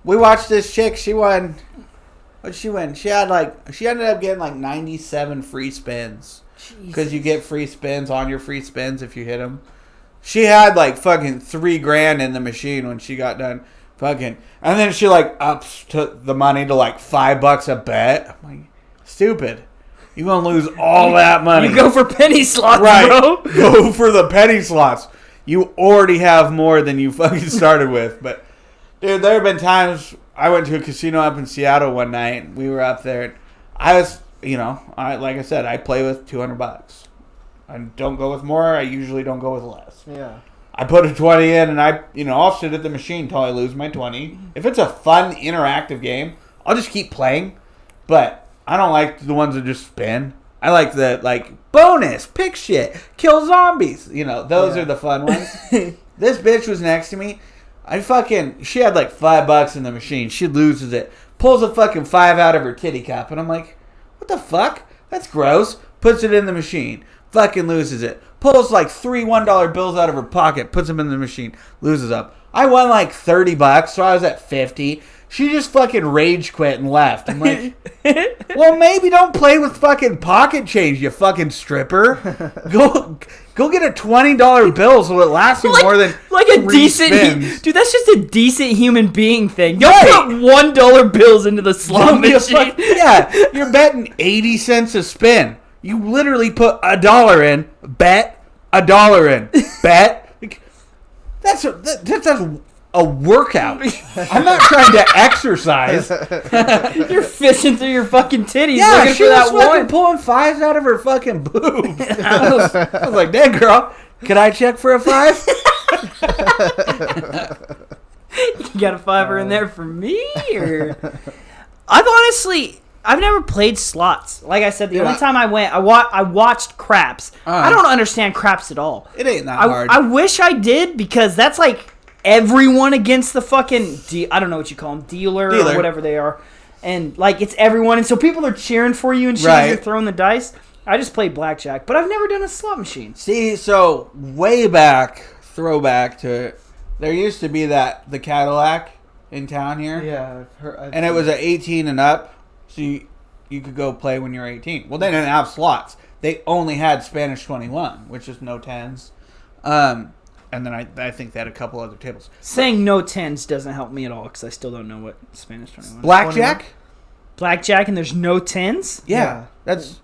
We watched this chick. She won. What'd she win? She ended up getting like 97 free spins. Because you get free spins on your free spins if you hit them. She had like fucking $3,000 in the machine when she got done fucking. And then she like ups to the money to like $5 a bet. I'm like, stupid. You're going to lose all that money. You go for penny slots, right. bro. Go for the penny slots. You already have more than you fucking started with. But, dude, there have been times I went to a casino up in Seattle one night. We were up there. And I was... You know, like I said, I play with $200. I don't go with more. I usually don't go with less. Yeah. I put a 20 in, and I'll sit at the machine until I lose my 20. If it's a fun, interactive game, I'll just keep playing. But I don't like the ones that just spin. I like the bonus, pick shit, kill zombies. You know, those are the fun ones. This bitch was next to me. She had like $5 in the machine. She loses it, pulls a fucking 5 out of her titty cup, and I'm like, what the fuck? That's gross. Puts it in the machine. Fucking loses it. Pulls like 3 $1 bills out of her pocket. Puts them in the machine. Loses up. I won like $30, so I was at 50. She just fucking rage quit and left. I'm like, well, maybe don't play with fucking pocket change, you fucking stripper. Go get a $20 bill so it lasts you more than like a decent spins. Dude, that's just a decent human being thing. Don't put $1 bills into the slot machine. Yeah, you're betting 80 cents a spin. You literally put $1 in, bet $1 in, bet. That's a workout. I'm not trying to exercise. You're fishing through your fucking titties looking she for was that one. fucking pulling 5s out of her fucking boobs. I was like, dang, girl, can I check for a 5? You got a $5 in there for me? Or I've never played slots. Like I said, the only time I went, I watched craps. I don't understand craps at all. It ain't that hard. I wish I did, because that's like everyone against the fucking I don't know what you call them, dealer or whatever they are, and like it's everyone, and so people are cheering for you and shit as you're throwing the dice. I just played blackjack, but I've never done a slot machine. See, so way back, throwback to, there used to be the Cadillac in town here. Yeah, and it was at 18 and up, so you could go play when you're 18. Well, they didn't have slots. They only had Spanish 21, which is no 10s. And then I think they had a couple other tables. Saying no 10s doesn't help me at all, because I still don't know what Spanish 21 is. Blackjack? Blackjack, and there's no 10s? Yeah. That's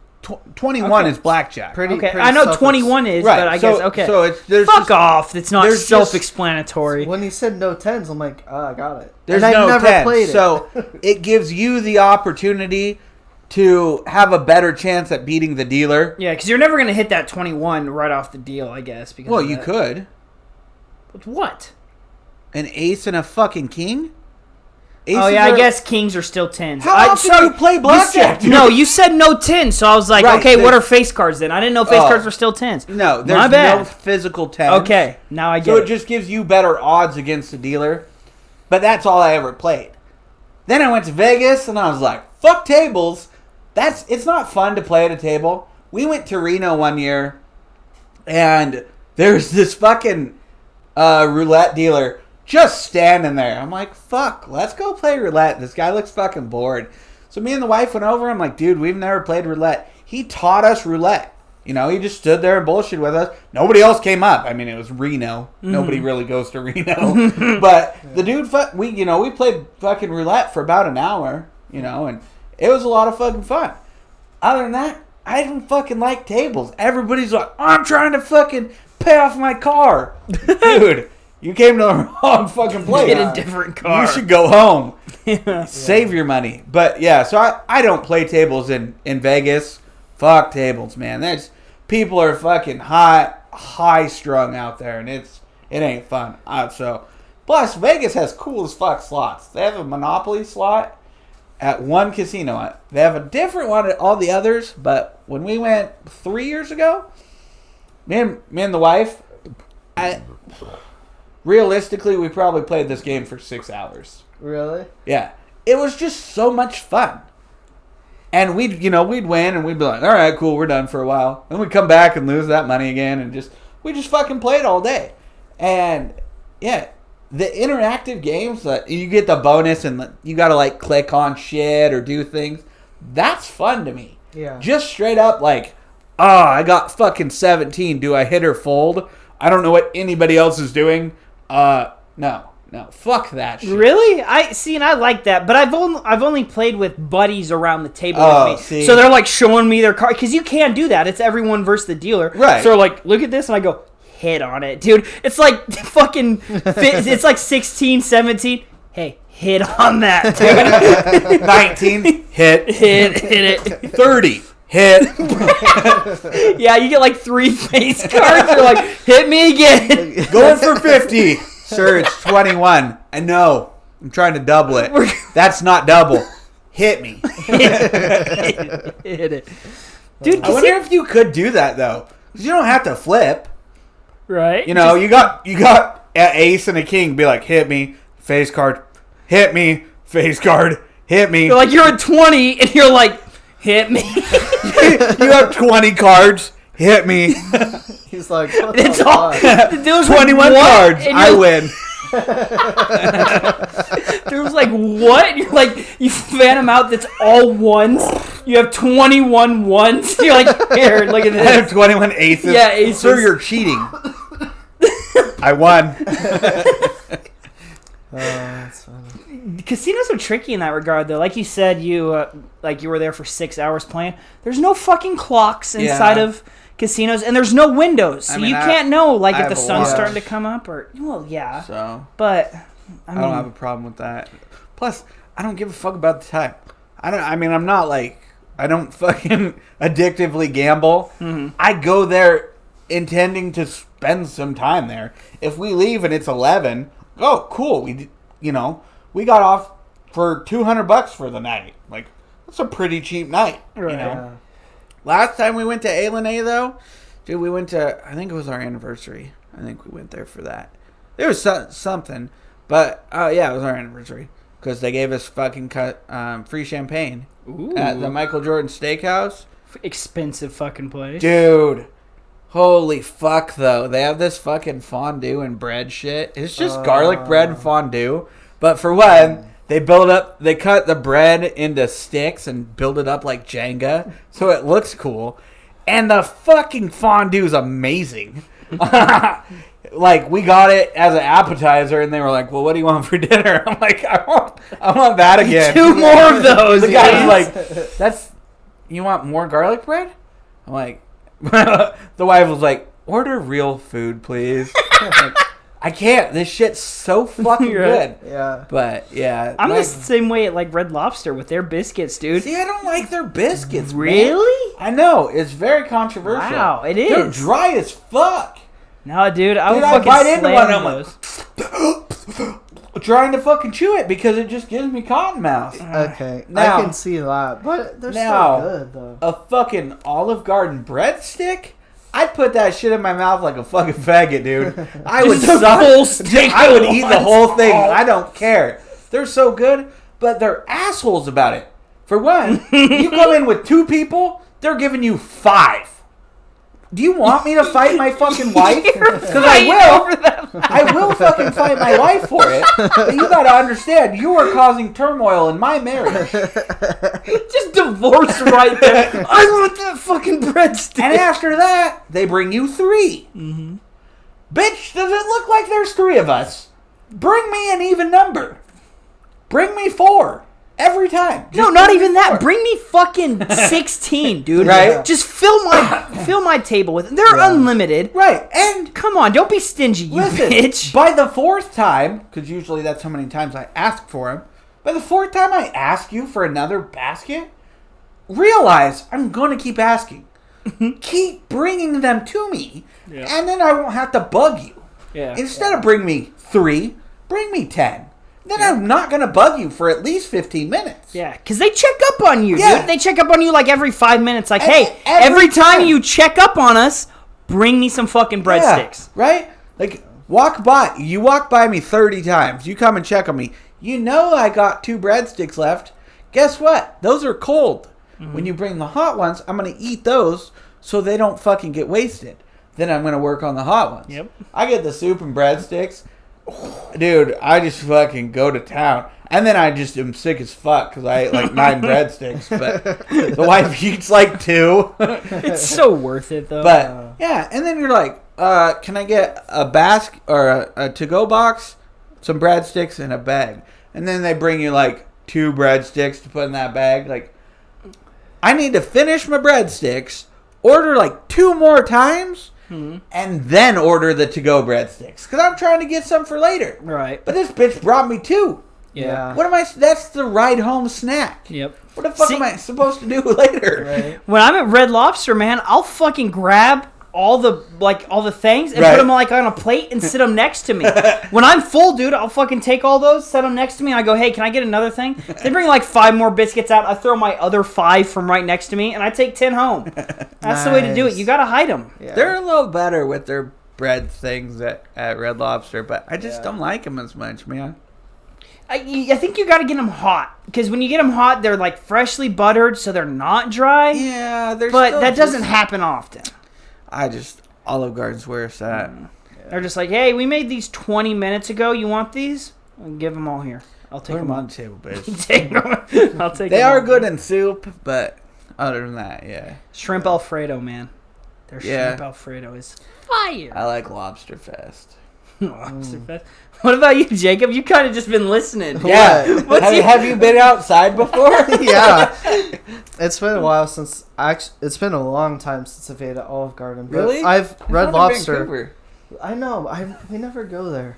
21 Okay. is blackjack. Okay, I know 21 is, Right, but I guess, okay. So Fuck off. It's not there's just- self-explanatory. When he said no tens, I'm like, oh, I got it. There's and no I never 10. played it. So it gives you the opportunity to have a better chance at beating the dealer. Yeah, because you're never going to hit that 21 right off the deal, I guess. Because Well, of you that. could. With what? An ace and a fucking king? Aces Oh, yeah, I are- guess kings are still 10s. How often do you play blackjack, dude? No, you said no 10s, so I was like, Right, okay, what there's- are face cards then? I didn't know face cards were still 10s. No, My there's bad. no physical 10. Okay, now I get So it. it just gives you better odds against the dealer. But that's all I ever played. Then I went to Vegas and I was like, fuck tables. It's not fun to play at a table. We went to Reno one year and there's this fucking roulette dealer just standing there. I'm like, fuck, let's go play roulette. This guy looks fucking bored. So me and the wife went over. I'm like, dude, we've never played roulette. He taught us roulette. You know, he just stood there and bullshit with us. Nobody else came up. I mean, it was Reno. Nobody really goes to Reno. But the dude, we played fucking roulette for about an hour, and it was a lot of fucking fun. Other than that, I didn't fucking like tables. Everybody's like, I'm trying to fucking pay off my car. Dude, you came to the wrong fucking place. Get a different car. You should go home. Save your money. But yeah, so I don't play tables in Vegas. Fuck tables, man. People are fucking high strung out there, and it ain't fun. Plus Vegas has cool as fuck slots. They have a Monopoly slot at one casino. They have a different one at all the others, but when we went 3 years ago, me and the wife, realistically, we probably played this game for 6 hours. Really? Yeah. It was just so much fun. And we'd win and we'd be like, all right, cool, we're done for a while. Then we'd come back and lose that money again and we just fucking played all day. And yeah, the interactive games that you get the bonus and you got to like click on shit or do things. That's fun to me. Yeah. Just straight up like, I got fucking 17. Do I hit or fold? I don't know what anybody else is doing. No, fuck that shit. Really? I like that, but I've only played with buddies around the table with me. See. So they're like showing me their card because you can't do that. It's everyone versus the dealer. Right. So they're like, look at this, and I go, hit on it, dude. It's like fucking. It's like 16, 17. Hey, hit on that, dude. 19, hit hit it. 30, hit. Yeah, you get like 3 face cards. You're like, hit me again. Going for 50. Sir, it's 21. I know. I'm trying to double it. That's not double. Hit me. Hit it. Dude, I wonder if you could do that, though. Because you don't have to flip. right? You got an ace and a king. Be like, hit me, face card. Hit me, face card. Hit me. You're like, you're at 20, and you're like, hit me. You have 20 cards. Hit me. He's like, what It's the all. fuck? The dude's 21 like, what? cards. And I you're- win. Dude was like, what? And you're like, you phantom out that's all ones. You have 21 ones. You're like, here, look at I have this. 21 aces. Yeah, aces. Sir, you're cheating. I won. That's funny. Casinos are tricky in that regard, though. Like you said, you were there for 6 hours playing. There's no fucking clocks inside Yeah. of casinos, and there's no windows, so you can't know like I if the have a sun's watch. starting to come up or yeah. So But I I mean, don't have a problem with that. Plus, I don't give a fuck about the time. I'm not like, I don't fucking addictively gamble. Mm-hmm. I go there intending to spend some time there. If we leave and it's 11, oh, cool. We got off for $200 for the night. Like, that's a pretty cheap night. Right. Yeah. Last time we went to A&A, though, dude, we went to, I think it was our anniversary. I think we went there for that. There was something. But, yeah, it was our anniversary. Because they gave us fucking free champagne Ooh. at the Michael Jordan Steakhouse. Expensive fucking place. Dude, holy fuck, though. They have this fucking fondue and bread shit. It's just garlic bread and fondue. But for one, they cut the bread into sticks and build it up like Jenga. So it looks cool. And the fucking fondue is amazing. Like, we got it as an appetizer, and they were like, well, what do you want for dinner? I'm like, I want that again. 2 more of those. The guy's like, you want more garlic bread? I'm like, the wife was like, order real food, please. I can't. This shit's so fucking good. Yeah. But, yeah. I'm the same way at like Red Lobster with their biscuits, dude. See, I don't like their biscuits, Really? man. I know. It's very controversial. Wow, it is. They're dry as fuck. No, dude, I would I fucking bite into one slam and those. I'm like, trying to fucking chew it because it just gives me cotton mouth. Okay. Now- I can see that. But they're Now- so good, though. A fucking Olive Garden breadstick? I'd put that shit in my mouth like a fucking faggot, dude. I would Just a suck. full stick I would at eat the once. whole thing. I don't care. They're so good, but they're assholes about it. For one, you come in with 2 people, they're giving you 5. Do you want me to fight my fucking wife? Because I will. I will fucking fight my wife for it. But you gotta understand, you are causing turmoil in my marriage. Just divorce right there. I want that fucking breadstick. And after that, they bring you 3. Mm-hmm. Bitch, does it look like there's 3 of us? Bring me an even number. Bring me 4. Every time. No, Just not bring even me that. 4. Bring me fucking 16, dude. Right. Just fill my table with it. They're unlimited. Right, and Come on, don't be stingy, you listen, bitch. by the 4th time, because usually that's how many times I ask for them, by the 4th time I ask you for another basket, realize I'm going to keep asking. Keep bringing them to me, and then I won't have to bug you. Yeah. Instead of bring me 3, bring me 10. Then I'm not going to bug you for at least 15 minutes. Yeah, because they check up on you, Yeah. dude. They check up on you like every 5 minutes. Like, And hey, every every time time. you check up on us, bring me some fucking breadsticks. Yeah, right? Like, you walk by me 30 times. You come and check on me. You know I got 2 breadsticks left. Guess what? Those are cold. When you bring the hot ones, I'm going to eat those so they don't fucking get wasted. Then I'm going to work on the hot ones. Yep. I get the soup and breadsticks. Dude, I just fucking go to town. And then I just am sick as fuck because I ate like 9 breadsticks. But the wife eats like 2. It's so worth it, though. But, yeah. And then you're like, can I get a basket or a to-go box, some breadsticks, and a bag? And then they bring you like 2 breadsticks to put in that bag. Like, I need to finish my breadsticks, order like 2 more times, and then order the to-go breadsticks. Because I'm trying to get some for later. Right. But this bitch brought me 2. Yeah. What am I? That's the ride home snack. Yep. What the fuck am I supposed to do later? Right. When I'm at Red Lobster, man, I'll fucking grab all the things and Right. put them like on a plate and sit them next to me. When I'm full, dude, I'll fucking take all those, set them next to me, and I go, hey, can I get another thing? They bring like 5 more biscuits out. I throw my other 5 from right next to me, and I take 10 home. That's the way to do it. Nice. You gotta hide them. Yeah. They're a little better with their bread things at Red Lobster, but I just don't like them as much, man. I think you gotta get them hot, because when you get them hot, they're like freshly buttered, so they're not dry. Yeah, they're But still that doesn't just- happen often. Olive Garden's where it's at. They're just like, hey, we made these 20 minutes ago. You want these? I'll give them all here. I'll take Put them them on the table, bitch. Take them. I'll take They them are all. good in soup, but other than that, yeah. Shrimp Alfredo, man. Their Yeah. shrimp Alfredo is fire. I like Lobster Fest. Lobster Fest. What about you, Jacob? You kind of just been listening. Yeah. What's your- have you been outside before? Yeah. It's been a while since it's been a long time since I've ate at Olive Garden. But Really? I've I Red thought in Lobster. Vancouver. I know. We never go there.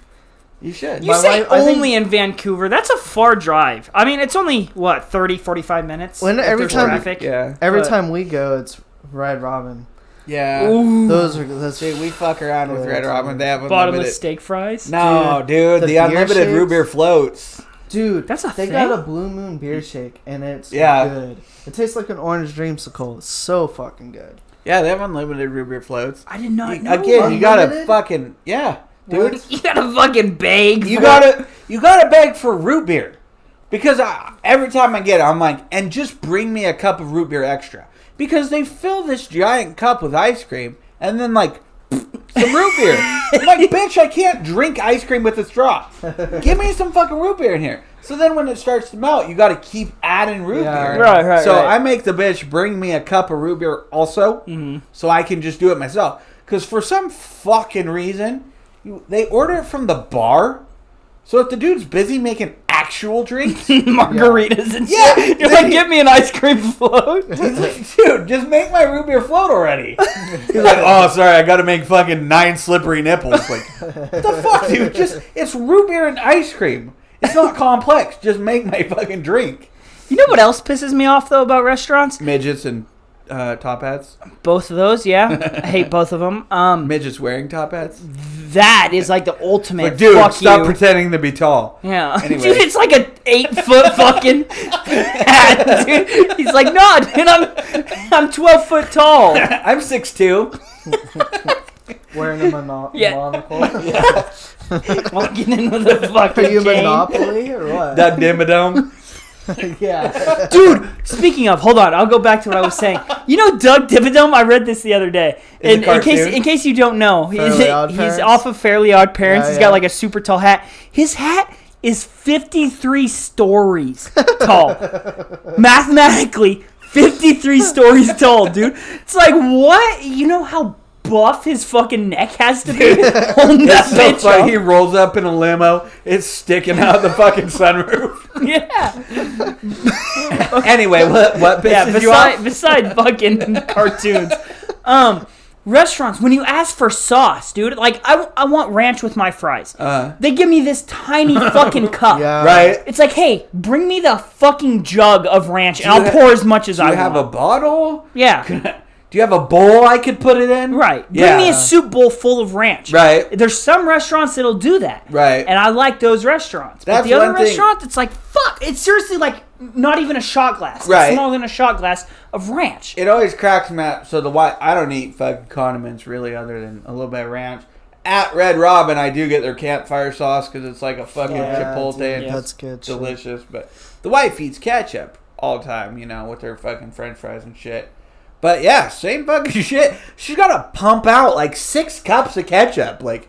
You should. You My say wife- I think- only in Vancouver. That's a far drive. I mean, it's only, what, 30, 45 minutes? When if every there's time- traffic? Yeah. Every But- time we go, it's Red Robin. Yeah. Ooh. That's See, we fuck around with Yeah, Red Robin. They have Bottomless unlimited. steak fries? No, dude, the the beer unlimited root shakes? beer floats. Dude, That's a they thing? got a Blue Moon beer shake, and it's Yeah. good. It tastes like an orange dreamsicle. It's so fucking good. Yeah, they have unlimited root beer floats. I did not know. Again, you gotta Unlimited? fucking dude. What? You gotta fucking beg. You for gotta beg for root beer, because every time I get it, I'm like, and just bring me a cup of root beer extra, because they fill this giant cup with ice cream and then like some root beer. I'm like, bitch, I can't drink ice cream with a straw. Give me some fucking root beer in here. So then when it starts to melt, you gotta keep adding root Yeah, beer. Right. So I make the bitch bring me a cup of root beer also, so I can just do it myself. Because for some fucking reason, they order it from the bar. So if the dude's busy making actual drinks. Margaritas and Yeah, shit. You're like, give me an ice cream float. He's like, dude, just make my root beer float already. He's like, oh, sorry, I got to make fucking 9 slippery nipples. Like, what the fuck, dude? It's root beer and ice cream. It's not complex. Just make my fucking drink. You know what else pisses me off, though, about restaurants? Midgets and top hats. Both of those, yeah. I hate both of them. Midgets wearing top hats. That is like the ultimate. Like, dude, fuck stop you. pretending to be tall. Yeah. Anyway. Dude, it's like an 8-foot fucking hat, dude. He's like, no, dude, I'm 12 foot tall. I'm 6'2". Wearing a monocle. Walking in with a fucking Are you cane. Monopoly or what? Doug Dimmadome. Yeah. Dude, speaking of, hold on, I'll go back to what I was saying. You know Doug Dimmadome? I read this the other day. Is it In cartoon? case you don't know, Fairly Odd he's Parents? off of Fairly Odd Parents. Yeah, He's yeah. got like a super tall hat. His hat is 53 stories tall. Mathematically, 53 stories tall, dude. It's like, what? You know how buff his fucking neck has to be? Holding that It's so bitch funny. up? He rolls up in a limo. It's sticking out the fucking sunroof. Yeah. Anyway, what pisses you off? Beside fucking cartoons. Restaurants, when you ask for sauce, dude, like, I want ranch with my fries. They give me this tiny fucking cup. Yeah. Right? It's like, hey, bring me the fucking jug of ranch, and you I'll ha- pour as much as Do I you have a want. bottle? Yeah. Do you have a bowl I could put it in? Right. Bring Yeah. me a soup bowl full of ranch. Right. There's some restaurants that'll do that. Right. And I like those restaurants. That's but the other one thing- restaurant, it's like, fuck. It's seriously like not even a shot glass. Right. It's smaller than a shot glass of ranch. It always cracks me up. So I don't eat fucking condiments really, other than a little bit of ranch. At Red Robin, I do get their campfire sauce because it's like a fucking chipotle. Dude, and that's good. it's delicious. But the wife eats ketchup all the time, with her fucking French fries and shit. But yeah, same fucking shit. She's got to pump out like 6 cups of ketchup. Like,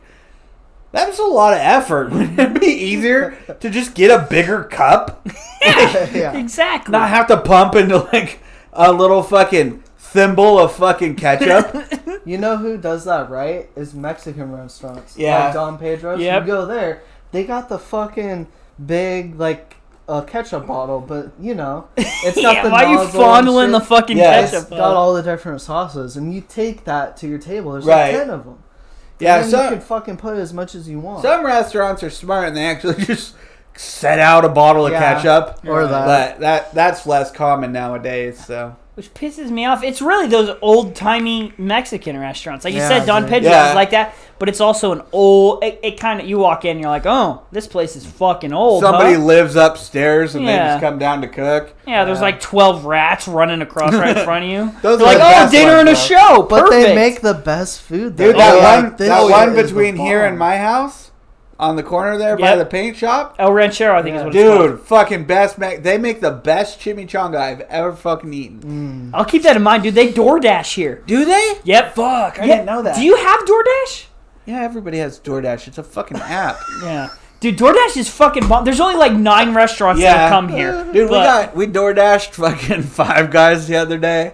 that's a lot of effort. Wouldn't it be easier to just get a bigger cup? Yeah. Exactly. Not have to pump into like a little fucking thimble of fucking ketchup? You know who does that right? Is Mexican restaurants. Yeah. Like Don Pedro's. Yep. You go there, they got the fucking big, like, ketchup bottle, but, it's got Yeah, the why are you nozzle and fondling the shit. fucking Yes. It's ketchup? got all the different sauces, and you take that to your table. There's Right. like 10 of them. Yeah, and then so you can fucking put as much as you want. some restaurants are smart and they actually just set out a bottle of Yeah. ketchup. Or that. But that's less common nowadays, so. Which pisses me off. It's really those old-timey Mexican restaurants. Like you Yeah, said, Don dude. Pedro's Yeah. is like that, but it's also an old... It kind of... You walk in, you're like, oh, this place is fucking old, Somebody huh? lives upstairs and they Yeah. just come down to cook. Yeah, there's like 12 rats running across right in front of you. Those They're are like, the oh, best dinner ones, and a bro. show. But Perfect. they make the best food. Dude, though. that Like, one is between the here bomb. and my house, on the corner there by Yep. the paint shop. El Ranchero, I think is what it's called. Dude, fucking best. They make the best chimichanga I've ever fucking eaten. I'll keep that in mind, dude. They DoorDash here. Do they? Yep. Fuck, I Yeah. didn't know that. Do you have DoorDash? Yeah, everybody has DoorDash. It's a fucking app. Yeah. Dude, DoorDash is fucking bomb. There's only like 9 restaurants Yeah. that come here. Dude, But- we DoorDashed fucking 5 guys the other day.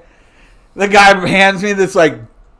The guy hands me this like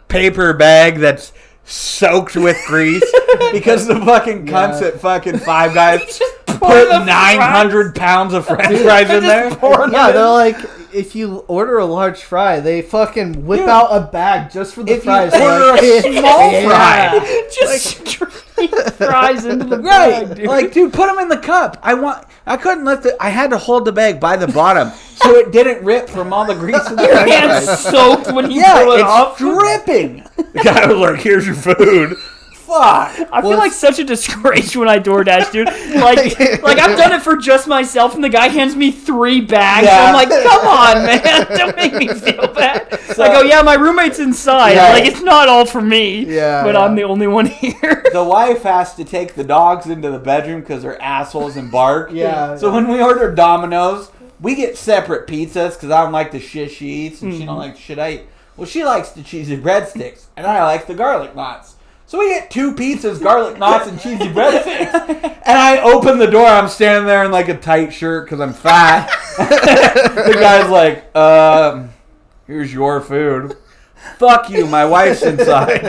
paper bag that's soaked with grease because the fucking cunts at fucking 5 guys put 900 pounds of French fries in there. Yeah, they're like, if you order a large fry, they fucking whip out a bag just for the If you fries. order Like, a small yeah. fry, Just straight fries into the right? bag, dude. Like, dude, put them in the cup. I couldn't lift it. I had to hold the bag by the bottom so it didn't rip from all the grease in the Your French hands fries. soaked when you Yeah, pull it it's off. dripping. The guy was like, "Here's your food." Fuck. I feel like such a disgrace when I DoorDash, dude. Like I've done it for just myself, and the guy hands me 3 bags. Yeah. I'm like, come on, man, don't make me feel bad. I go, yeah, my roommate's inside. Yeah. Like it's not all for me. Yeah, but yeah. I'm the only one here. The wife has to take the dogs into the bedroom because they're assholes and bark. Yeah. So when we order Domino's, we get separate pizzas because I don't like the shit she eats and she don't like the shit I eat. Well, she likes the cheesy breadsticks and I like the garlic knots. So we get 2 pizzas, garlic knots, and cheesy breadsticks. And I open the door. I'm standing there in like a tight shirt because I'm fat. The guy's like, here's your food. Fuck you, my wife's inside.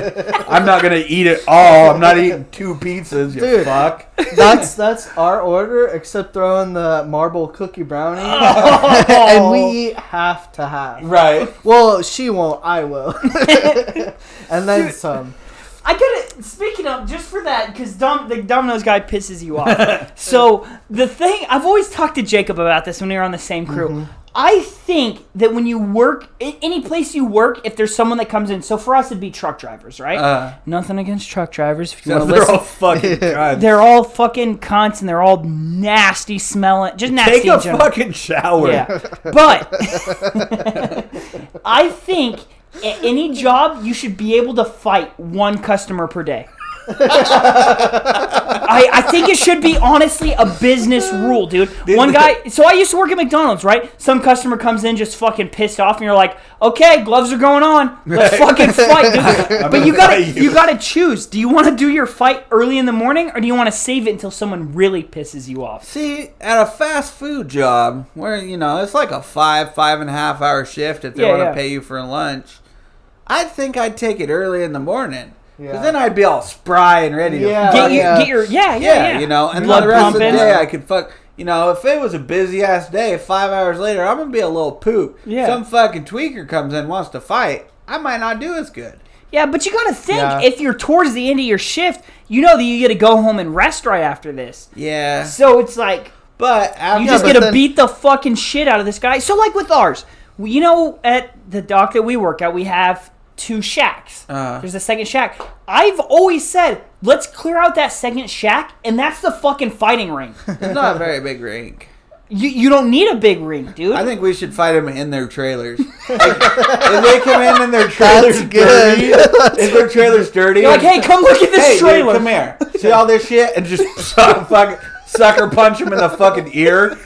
I'm not going to eat it all. I'm not eating 2 pizzas, you Dude. fuck. That's our order, except throwing the marble cookie brownie. Oh. And we eat half to half. Right. Well, she won't. I will. And then some. I gotta, speaking of, just for that, because the Domino's guy pisses you off. So, the thing, I've always talked to Jacob about this when we were on the same crew. Mm-hmm. I think that when you work, any place you work, if there's someone that comes in, so for us it'd be truck drivers, right? Nothing against truck drivers. If you want to They're listen, all fucking cunts. they're all fucking cunts and they're all nasty smelling, just nasty Take a in general. fucking shower. Yeah, but I think at any job you should be able to fight 1 customer per day. I think it should be honestly a business rule, dude. One guy, so I used to work at McDonald's, right? Some customer comes in just fucking pissed off, and you're like, okay, gloves are going on, let's fucking fight, dude. But you gotta choose. Do you want to do your fight early in the morning, or do you want to save it until someone really pisses you off? See, at a fast food job, where, it's like a 5.5 hour shift if they want to pay you for lunch, I think I'd take it early in the morning. Because then I'd be all spry and ready to get your and then blood the rest of the pumping. day I could fuck. If it was a busy ass day, 5 hours later, I'm gonna be a little poop. Yeah. Some fucking tweaker comes in, wants to fight. I might not do as good. Yeah, but you gotta think, if you're towards the end of your shift, you know that you get to go home and rest right after this. Yeah. So it's like, But after, you just get to beat the fucking shit out of this guy. So like with ours, at the dock that we work at, we have 2 shacks. There's a second shack. I've always said, let's clear out that second shack, and that's the fucking fighting ring. it's not a very big rink. You don't need a big ring, dude. I think we should fight them in their trailers. If they come in and their trailers dirty, if their trailer's dirty, you're like, hey, come look at this trailer. Dude, come here. See all this shit? And just fucking sucker punch him in the fucking ear.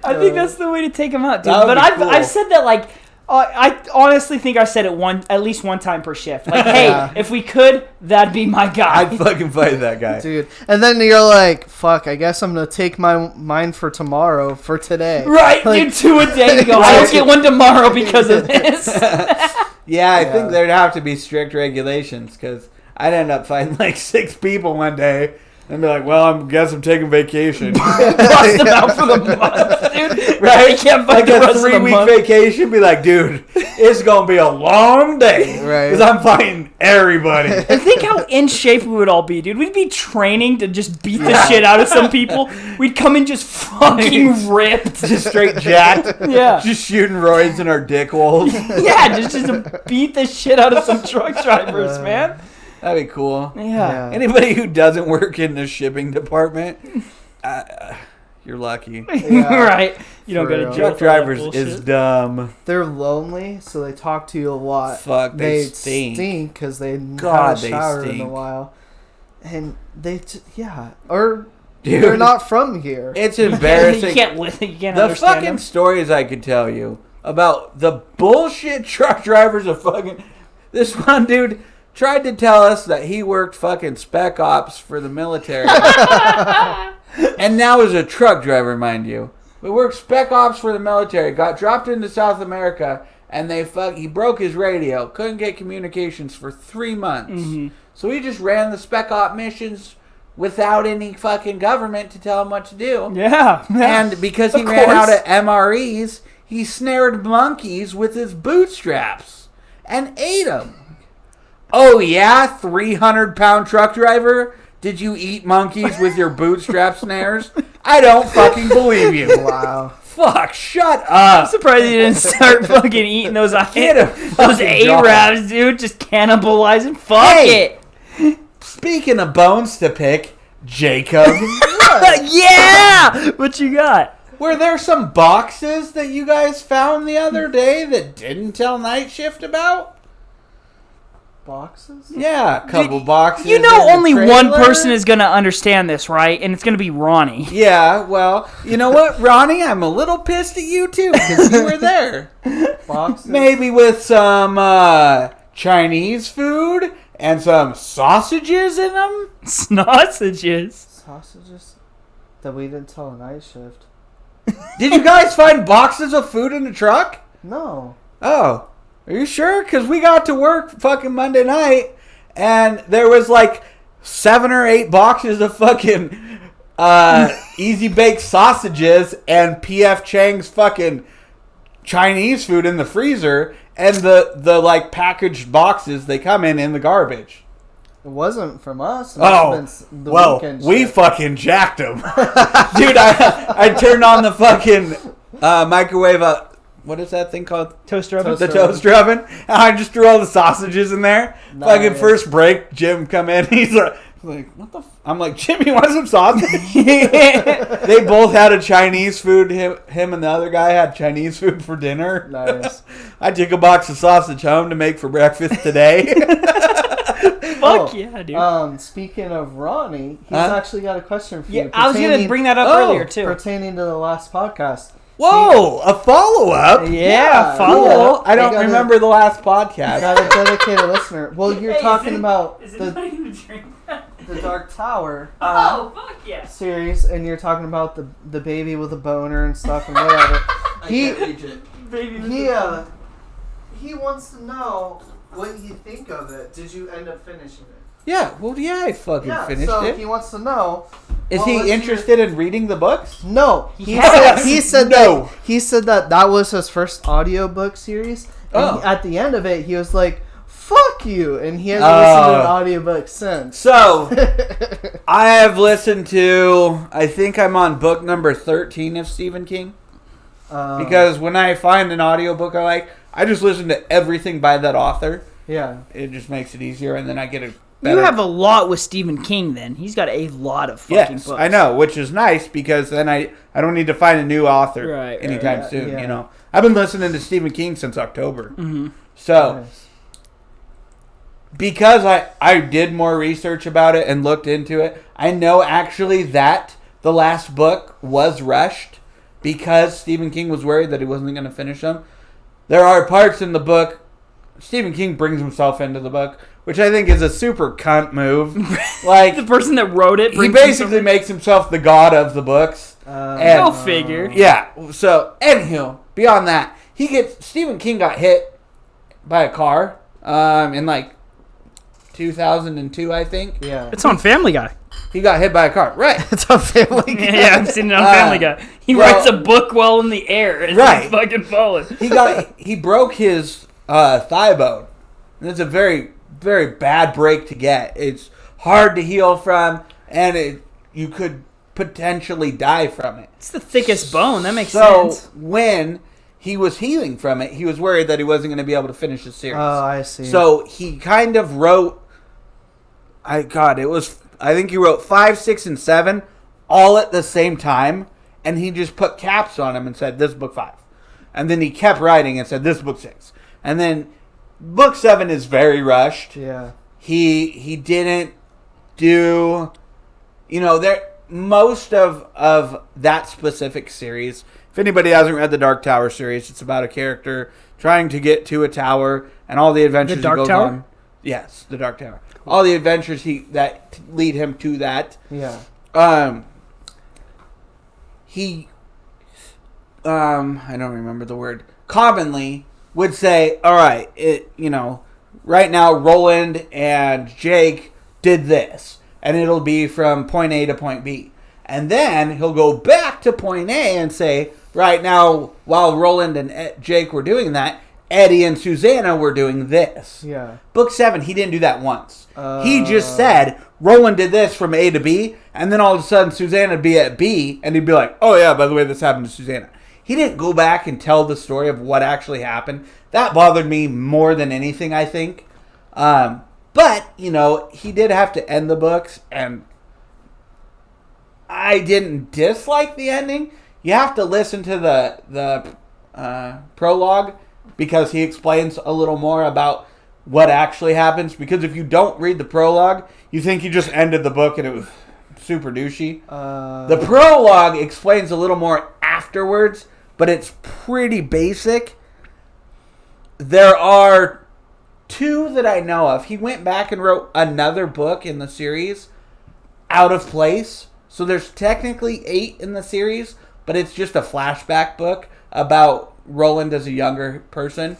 I think that's the way to take him out, dude. That would But be cool. I've said that, like, I honestly think I said it at least one time per shift. Like, hey, if we could, that'd be my guy. I'd fucking fight that guy. Dude. And then you're like, fuck, I guess I'm going to take mine for tomorrow, for today. Right, like, you 2 a day. You go, I don't get one tomorrow because of this. I think there'd have to be strict regulations, because I'd end up fighting like 6 people one day. And be like, well, I guess I'm taking vacation. Bust them out for the month, dude. Right? You can't fight Like the a rest of the 3-week month. vacation. Be like, dude, it's going to be a long day. Right. Because I'm fighting everybody. And think how in shape we would all be, dude. We'd be training to just beat the shit out of some people. We'd come in just fucking ripped. Just straight jacked. Yeah. Just shooting roids in our dick holes. Yeah, just to beat the shit out of some truck drivers, man. That'd be cool. Yeah. Anybody who doesn't work in the shipping department, you're lucky. Yeah. Right. You don't For go to real. jail. Truck for that drivers is bullshit. dumb. They're lonely, so they talk to you a lot. Fuck, they stink. because they God, haven't they showered in a stink. while. And or Dude. they're not from here. It's embarrassing. You can't The understand fucking them. stories I could tell you about the bullshit truck drivers of fucking... This one dude tried to tell us that he worked fucking spec ops for the military. And now is a truck driver, mind you. We worked spec ops for the military, got dropped into South America, and he broke his radio, couldn't get communications for 3 months. Mm-hmm. So he just ran the spec op missions without any fucking government to tell him what to do. Yeah. And because he Of ran out course. of MREs, he snared monkeys with his bootstraps and ate them. Oh yeah, 300-pound truck driver? Did you eat monkeys with your bootstrap snares? I don't fucking believe you. Wow. Fuck, shut I'm up. surprised you didn't start fucking eating those Get a those fucking job. Arabs, dude. Just cannibalizing. Fuck Hey. it. Speaking of bones to pick, Jacob, Yeah. What you got? were there some boxes that you guys found the other day that didn't tell Night Shift about? Boxes? Yeah, a couple boxes. You in know, the only one trailer. person is gonna understand this, right? And it's gonna be Ronnie. Yeah, well, you know what, Ronnie? I'm a little pissed at you too because you were there. Boxes? Maybe with some Chinese food and some sausages in them. Sausages. Sausages? That we didn't tell a night shift. Did you guys find boxes of food in the truck? No. Oh, Are you sure? Because we got to work fucking Monday night, and there was like 7 or 8 boxes of fucking Easy Baked sausages and P.F. Chang's fucking Chinese food in the freezer, and the like packaged boxes they come in the garbage. It wasn't from us. We fucking jacked them. Dude, I turned on the fucking microwave. What is that thing called? Toaster oven. The toaster oven. And I just threw all the sausages in there. Nice. Fucking first break, Jim come in. He's like, what the? I'm like, Jim, you want some sausage? They both had a Chinese food. Him and the other guy had Chinese food for dinner. Nice. I took a box of sausage home to make for breakfast today. Fuck yeah, dude. Speaking of Ronnie, he's actually got a question for you. Yeah, I was going to bring that up earlier, too. Pertaining to the last podcast. Whoa, a follow-up? Yeah, follow-up. I don't remember the last podcast. Got a dedicated listener. Well, you're talking about the Dark Tower fuck yeah. series, and you're talking about the baby with a boner and stuff and whatever. I can't reach it. He wants to know what you think of it. Did you end up finishing it? Yeah, I fucking finished it. He wants to know. Is he interested in reading the books? No. He said No. that was his first audiobook series. And at the end of it, he was like, fuck you. And he hasn't listened to an audiobook since. So, I have listened to, I think I'm on book number 13 of Stephen King. Because when I find an audiobook I like, I just listen to everything by that author. Yeah. It just makes it easier, and then I get a better. You have a lot with Stephen King, then. He's got a lot of fucking books. I know, which is nice, because then I don't need to find a new author anytime soon, you know. I've been listening to Stephen King since October. Mm-hmm. So, because I did more research about it and looked into it, I know actually that the last book was rushed because Stephen King was worried that he wasn't going to finish them. There are parts in the book, Stephen King brings himself into the book, which I think is a super cunt move. Like, the person that wrote it, he basically makes himself the god of the books. Go figure. Yeah. So, anywho, beyond that, Stephen King got hit by a car in like 2002, I think. Yeah. It's on Family Guy. He got hit by a car. Right. It's on Family Guy. Yeah, I've seen it on Family Guy. He writes a book while in the air and he's fucking falling. He broke his thigh bone. And it's a very, very bad break to get. It's hard to heal from, and you could potentially die from it. It's the thickest bone. That makes sense. So when he was healing from it, he was worried that he wasn't going to be able to finish the series. Oh, I see. So he kind of wrote, I think he wrote 5, 6, and 7 all at the same time, and he just put caps on them and said, this is book 5. And then he kept writing and said, this is book 6. And then book 7 is very rushed. Yeah. He didn't do, most of that specific series. If anybody hasn't read the Dark Tower series, it's about a character trying to get to a tower and all the adventures he goes on. Yes, the Dark Tower. All the adventures that lead him to that. Yeah. He I don't remember the word. Commonly would say, all right, right now Roland and Jake did this, and it'll be from point A to point B. And then he'll go back to point A and say, right now, while Roland and Jake were doing that, Eddie and Susanna were doing this. Yeah. Book 7, he didn't do that once. He just said, Roland did this from A to B, and then all of a sudden Susanna would be at B, and he'd be like, oh yeah, by the way, this happened to Susanna. He didn't go back and tell the story of what actually happened. That bothered me more than anything, I think. But, he did have to end the books, and I didn't dislike the ending. You have to listen to the prologue, because he explains a little more about what actually happens. Because if you don't read the prologue, you think he just ended the book and it was super douchey. The prologue explains a little more afterwards, but it's pretty basic. There are 2 that I know of. He went back and wrote another book in the series out of place. So there's technically 8 in the series, but it's just a flashback book about Roland as a younger person.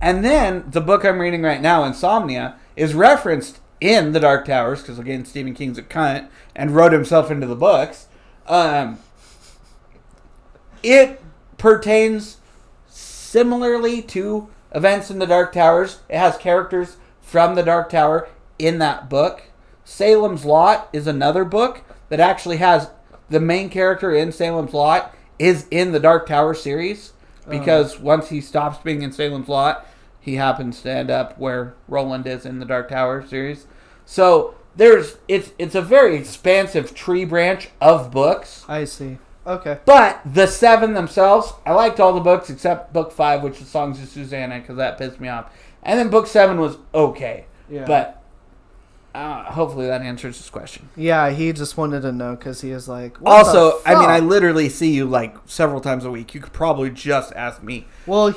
And then the book I'm reading right now, Insomnia, is referenced in The Dark Towers, because again, Stephen King's a cunt and wrote himself into the books. It pertains similarly to events in The Dark Towers. It has characters from The Dark Tower in that book. Salem's Lot is another book that actually has the main character in Salem's Lot is in the Dark Tower series, because once he stops being in Salem's Lot, he happens to end up where Roland is in the Dark Tower series. So it's a very expansive tree branch of books. I see. Okay. But the 7 themselves, I liked all the books except book 5, which is Songs of Susanna, because that pissed me off. And then book 7 was okay. Yeah. But hopefully that answers this question. Yeah, he just wanted to know because he was like, what Also, the fuck? I mean, I literally see you like several times a week. You could probably just ask me. Well,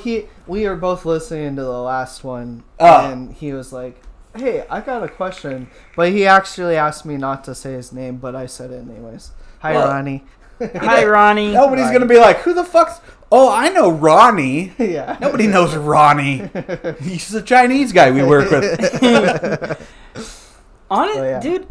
we are both listening to the last one, Oh. and he was like, hey, I got a question. But he actually asked me not to say his name, but I said it anyways. Hi, Well, Ronnie. Hi, Ronnie. Nobody's going to be like, who the fuck's... Oh, I know Ronnie. Yeah. Nobody knows Ronnie. He's the Chinese guy we work with. yeah. Dude,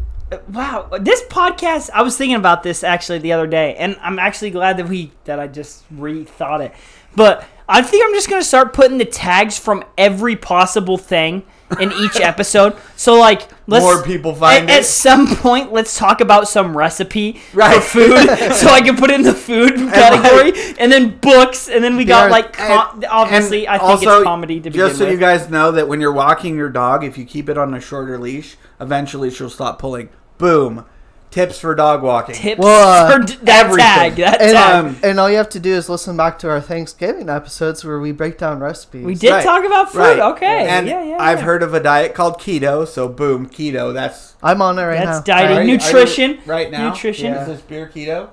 wow. This podcast, I was thinking about this actually the other day, and I'm actually glad that I just rethought it. But I think I'm just going to start putting the tags from every possible thing in each episode. So, like, More people find it. At some point, let's talk about some recipe Right. for food, so I can put it in the food category, and then books, and then we got, like, obviously, I think also, it's comedy to begin with. Just so you guys know that when you're walking your dog, if you keep it on a shorter leash, eventually she'll stop pulling. Boom. Tips for dog walking. Tips Well, for that everything. tag. That And, tag. and all you have to do is listen back to our Thanksgiving episodes where we break down recipes. We did Right. talk about food. Right. Okay. And yeah. I've heard of a diet called keto, so boom, keto. That's I'm on it right now. That's dieting. Right? Nutrition. Are you right now. Nutrition. Is this beer keto?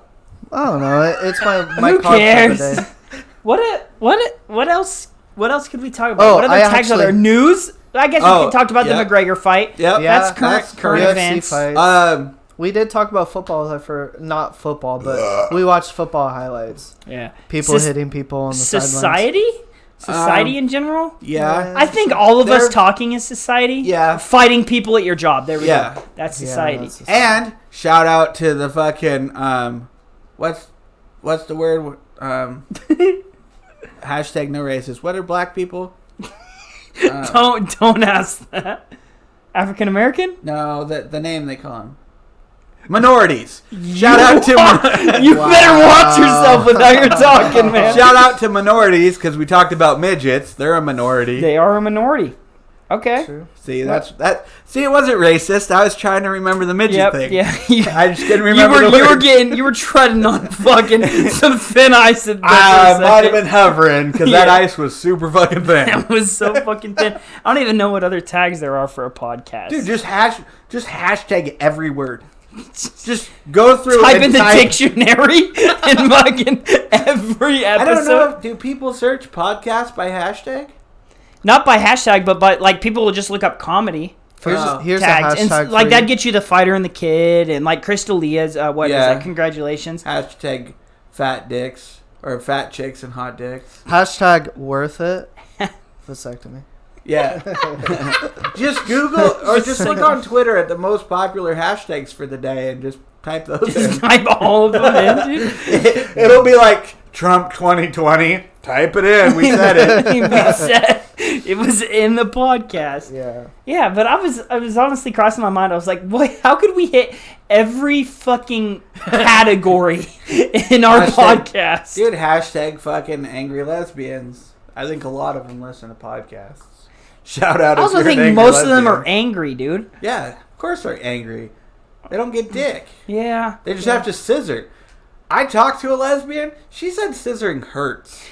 I don't know. It's my Who carb cares? type of day. What else? What else could we talk about? Oh, What other I tags are there? actually- News. I guess we talked about yeah. the McGregor fight. Yep. Yeah, That's current UFC events. fights. We did talk about football for not football, but we watched football highlights. Yeah. People hitting people on the society. Society in general. Yeah. I think all of us They're- talking is society. Yeah. Fighting people at your job. There we Yeah. go. That's Yeah, society. that's And shout out to the fucking what's the word? Hashtag no racist. What are black people? Don't ask that. African American. No, the name they call them. Minorities. Shout out to You better watch yourself with how you're talking, man. shout out to minorities because we talked about midgets. They're a minority. They are a minority. Okay. True. See, See, it wasn't racist. I was trying to remember the midget thing. Yeah. I just couldn't remember You were treading on fucking some thin ice. I might have been hovering because that Yeah. ice was super fucking thin. That was so fucking thin. I don't even know what other tags there are for a podcast. Dude, just hashtag every word. Just go through type and in the dictionary and fucking every episode. I don't know. Do people search podcasts by hashtag? Not by hashtag, but by like people will just look up comedy Here's a tags, hashtag and like for that you. gets you the fighter and the kid, and like Crystalia's. What is Yeah. that? Congratulations. Hashtag fat dicks or fat chicks and hot dicks. Hashtag worth it. Vasectomy. Yeah. Just Google or just look on Twitter at the most popular hashtags for the day and just type those in. Type all of them in, dude. It'll be like Trump 2020. Type it in. We said it. It was in the podcast. Yeah. Yeah, but I was honestly crossing my mind. I was like, boy, how could we hit every fucking category in our podcast? Dude, hashtag fucking angry lesbians. I think a lot of them listen to podcasts. Shout out. I also think most of them are angry, dude. Yeah, of course they're angry. They don't get dick. Yeah. They just have to scissor. I talked to a lesbian. She said scissoring hurts.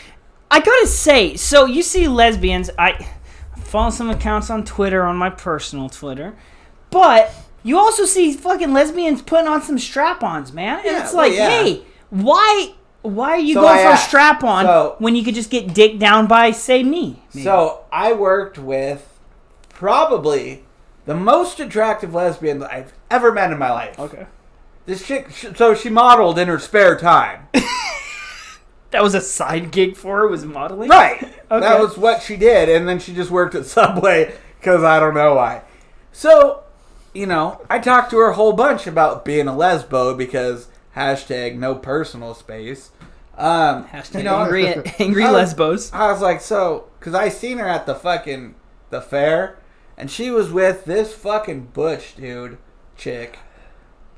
I gotta say, so you see lesbians, I follow some accounts on Twitter, on my personal Twitter, but you also see fucking lesbians putting on some strap-ons, man. And Yeah, it's like, well, yeah. hey, why are you So going I for a asked, strap-on so- when you could just get dick down by, say, me? maybe? So I worked with probably the most attractive lesbian that I've ever met in my life. Okay. This chick, so she modeled in her spare time. That was a side gig for her, was modeling? Right. Okay. That was what she did. And then she just worked at Subway because I don't know why. So, I talked to her a whole bunch about being a lesbo because hashtag no personal space. Hashtag angry lesbos. I was like, because I seen her at the fair, and she was with this fucking butch chick.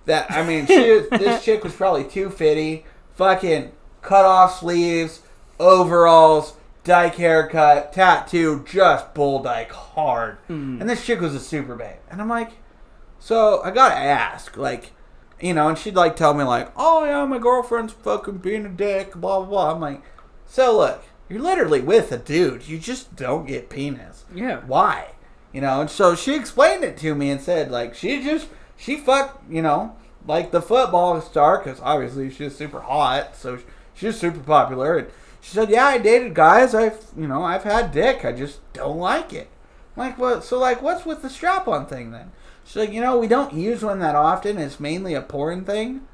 This chick was probably 250, fucking cut off sleeves, overalls, dyke haircut, tattoo, just bull dyke hard. And this chick was a super babe. And I'm like, so I gotta ask, and she'd tell me oh yeah, my girlfriend's fucking being a dick, blah, blah, blah. I'm like, so look, you're literally with a dude. You just don't get penis. Yeah. Why? And so she explained it to me and said, she fucked, the football star, because obviously she's super hot, so she's super popular. And she said, yeah, I dated guys. I've had dick. I just don't like it. I'm like, well, so what's with the strap-on thing then? She's like, we don't use one that often. It's mainly a porn thing.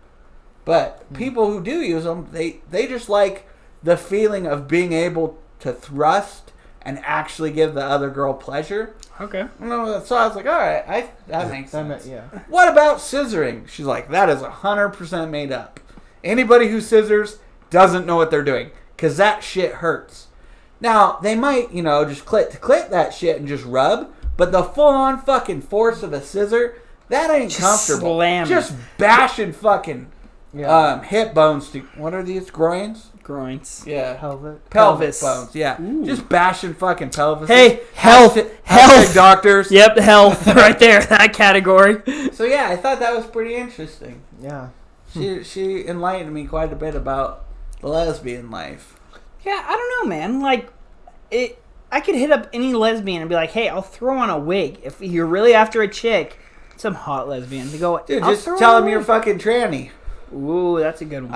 But people who do use them, they just like the feeling of being able to thrust and actually give the other girl pleasure. Okay. So I was like, all right, that makes sense. Yeah. What about scissoring? She's like, that is 100% made up. Anybody who scissors doesn't know what they're doing, because that shit hurts. Now, they might, just clit that shit and just rub, but the full-on fucking force of a scissor, that ain't just comfortable. Slamming. Just bashing fucking hip bones to, what are these, groins? Groins. Yeah. Pelvis. Bones, yeah. Ooh. Just bashing fucking pelvis. Hey, health. Hashtag doctors. Yep, health, right there, that category. So yeah, I thought that was pretty interesting. Yeah. She enlightened me quite a bit about the lesbian life. Yeah, I don't know, man. I could hit up any lesbian and be like, hey, I'll throw on a wig. If you're really after a chick, some hot lesbian, to go, dude, just tell him you're fucking tranny. Ooh, that's a good one.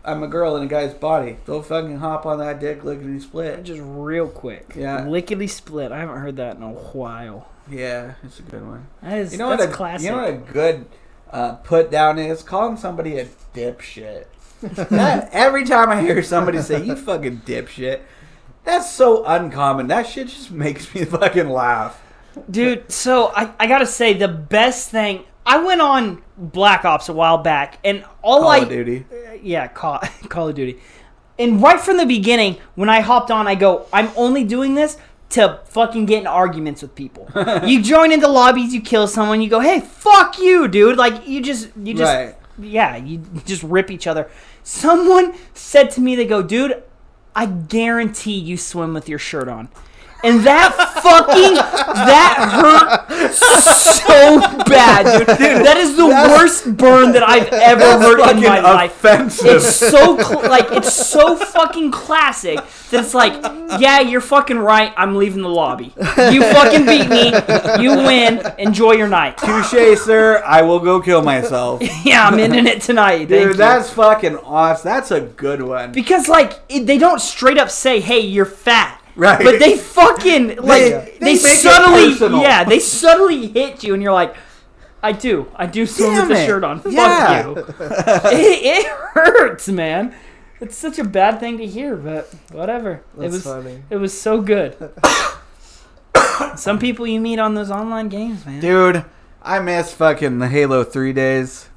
I'm a girl in a guy's body. They'll fucking hop on that dick, lickety split. Just real quick. Yeah. Lickety split. I haven't heard that in a while. Yeah, it's a good one. That's classic. You know what a good put down is? Calling somebody a dipshit. Every time I hear somebody say, you fucking dipshit, that's so uncommon. That shit just makes me fucking laugh. Dude, so I gotta say, the best thing... I went on Black Ops a while back, and Call of Duty. Yeah, Call of Duty. And right from the beginning, when I hopped on, I go, I'm only doing this to fucking get in arguments with people. You join into lobbies, you kill someone, you go, hey, fuck you, dude. You just right. Yeah, you just rip each other. Someone said to me, they go, dude, I guarantee you swim with your shirt on. And that hurt so bad, dude. That is the worst burn that I've ever heard in my life. It's so it's so fucking classic that it's like, yeah, you're fucking right. I'm leaving the lobby. You fucking beat me. You win. Enjoy your night. Touche, sir. I will go kill myself. Yeah, I'm ending it tonight. Dude, that's fucking awesome. That's a good one. Because they don't straight up say, hey, you're fat. Right. But they fucking they subtly they subtly hit you and you're like, I do swim with the shirt on. Yeah. Fuck you. It hurts, man. It's such a bad thing to hear, but whatever. That's funny. It was so good. Some people you meet on those online games, man. Dude, I miss fucking the Halo 3 days.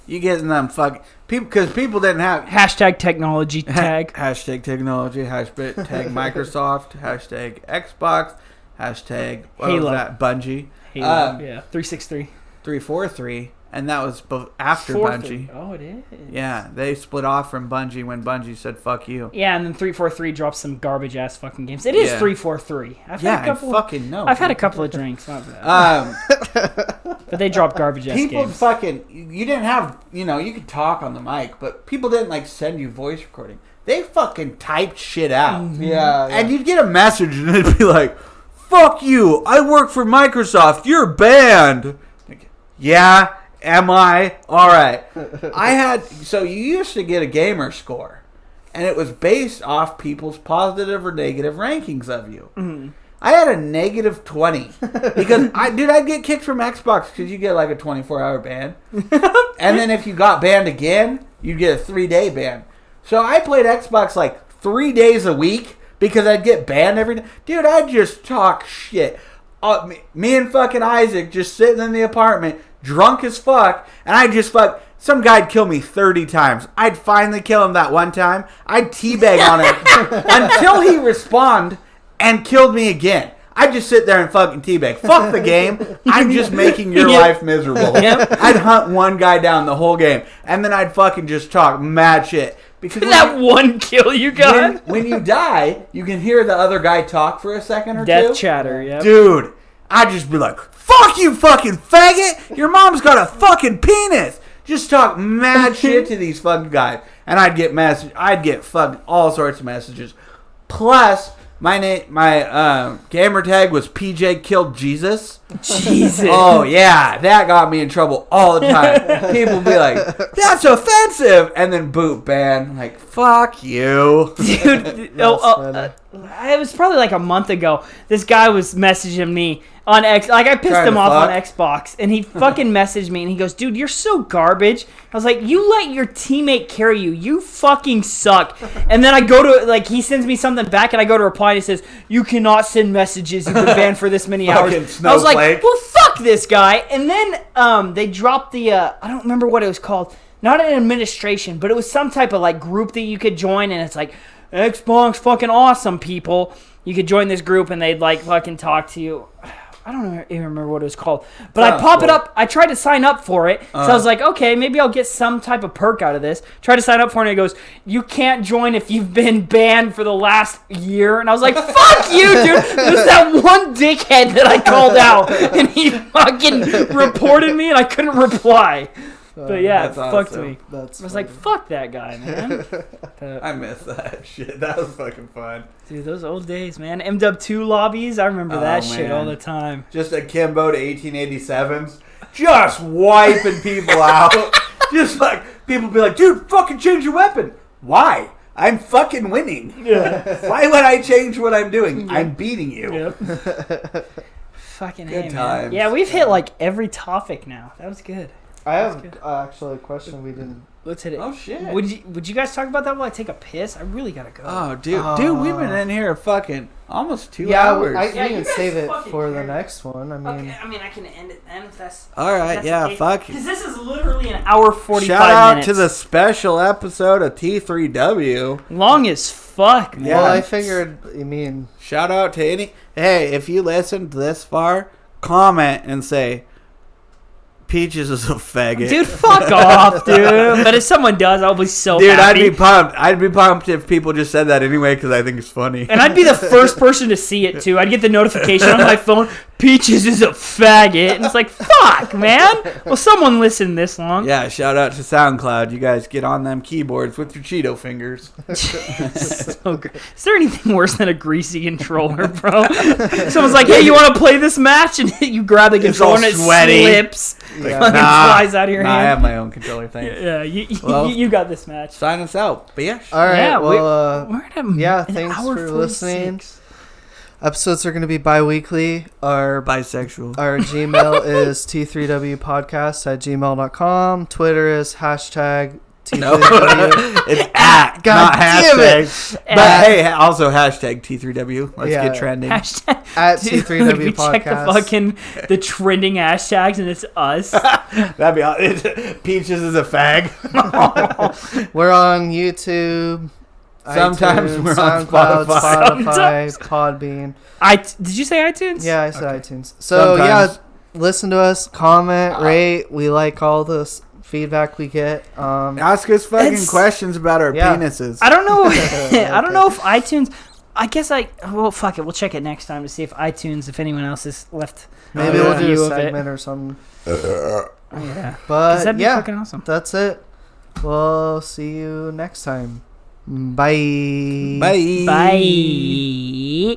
You getting them fucking people, because people didn't have hashtag technology tag. Hashtag technology, hashtag Microsoft, hashtag Xbox, hashtag what Halo. was that? Bungie. Halo, 363. 343, and that was after 4-3. Bungie. Oh, it is. Yeah, they split off from Bungie when Bungie said "fuck you." Yeah, and then 343 dropped some garbage ass fucking games. It is 343. I've had a couple of drinks. Not bad. But they dropped garbage ass games. People fucking, you didn't have, you could talk on the mic, but people didn't send you voice recording. They fucking typed shit out. Mm-hmm. Yeah. And you'd get a message and it'd be like, "Fuck you! I work for Microsoft. You're banned." Yeah, am I? All right. So you used to get a gamer score, and it was based off people's positive or negative rankings of you. Mm-hmm. I had a negative 20 because I'd get kicked from Xbox because you get a 24-hour ban, and then if you got banned again, you'd get a 3-day ban. So I played Xbox like 3 days a week because I'd get banned every day. Dude, I'd just talk shit. Me and fucking Isaac just sitting in the apartment, drunk as fuck, and I'd just fuck. Some guy'd kill me 30 times. I'd finally kill him that one time. I'd teabag on him until he respawned and killed me again. I'd just sit there and fucking teabag. Fuck the game. I'm just making your life miserable. I'd hunt one guy down the whole game, and then I'd fucking just talk mad shit. Because that one kill you got? When you die, you can hear the other guy talk for a second or two. Death chatter, yeah. Dude, I'd just be like, fuck you, fucking faggot! Your mom's got a fucking penis! Just talk mad shit to these fucking guys. And I'd get fucking all sorts of messages. Plus, my gamer tag was PJ Killed Jesus. Jesus. Oh, yeah. That got me in trouble all the time. People would be like, that's offensive. And then boot ban. Like, fuck you. Dude, it was probably like a month ago. This guy was messaging me on X. Like, I pissed him off on Xbox. And he fucking messaged me and he goes, dude, you're so garbage. I was like, you let your teammate carry you. You fucking suck. And then I go to, like, he sends me something back and I go to reply and he says, you cannot send messages. You've been banned for this many hours. I was like, well, fuck this guy. And then they dropped the, I don't remember what it was called. Not an administration, but it was some type of, like, group that you could join. And it's like, Xbox fucking awesome, people. You could join this group and they'd, like, fucking talk to you. I don't even remember what it was called. But I pop it up. I tried to sign up for it. So I was like, okay, maybe I'll get some type of perk out of this. Tried to sign up for it and it goes, you can't join if you've been banned for the last year. And I was like, fuck you, dude. There's that one dickhead that I called out. And he fucking reported me and I couldn't reply. But yeah, it fucked me. I was like, fuck that guy, man. I miss that shit. That was fucking fun. Dude, those old days, man. MW2 lobbies, I remember that shit all the time. Just akimbo to 1887s. Just wiping people out. Just like, people be like, dude, fucking change your weapon. Why? I'm fucking winning. Yeah. Why would I change what I'm doing? Yeah. I'm beating you. Yep. Fucking good times. Man. Yeah, we've hit like every topic now. That was good. I have actually a question we didn't. Let's hit it. Oh shit! Would you guys talk about that while I take a piss? I really gotta go. Oh dude, we've been in here fucking almost 2 hours. We can save it for the next one. I mean, okay, I can end it then if that's. All right, yeah, fuck. Because this is literally an hour 45 Shout out minutes. to the special episode of T3W. Long as fuck, man. Well, I figured. Shout out to any. Hey, if you listened this far, comment and say, Peaches is a faggot. Dude, fuck off, dude. But if someone does, I'll be so happy. I'd be pumped. I'd be pumped if people just said that anyway because I think it's funny. And I'd be the first person to see it, too. I'd get the notification on my phone, Peaches is a faggot. And it's like, fuck, man. Well, someone listened this long. Yeah, shout out to SoundCloud. You guys get on them keyboards with your Cheeto fingers. So great. Is there anything worse than a greasy controller, bro? Someone's like, hey, you want to play this match? And you grab the controller and it slips. Yeah. Flies out of your hand. I have my own controller thing. Yeah, you got this match. Sign us out, bitch. All right. Yeah, well, we're at thanks for 46. listening. Episodes are going to be bi-weekly. Our bisexual. Our Gmail is t3wpodcast@gmail.com. Twitter is #T3W. No, it's at, God not damn hashtag. It. But hey, also hashtag T3W. Let's get trending. Hashtag, at T3W we check the trending hashtags and it's us. That'd be Peaches is a fag. We're on YouTube. Sometimes iTunes, we're on Spotify, Podbean. Did you say iTunes? Yeah, I said iTunes. So listen to us, comment, rate. We like all this feedback we get. Ask us fucking questions about our penises. I don't know. I don't know if iTunes. I guess fuck it. We'll check it next time to see if iTunes, if anyone else has left. Maybe we'll do a segment or something. Yeah, but that'd be fucking awesome. That's it. We'll see you next time. Bye. Bye. Bye.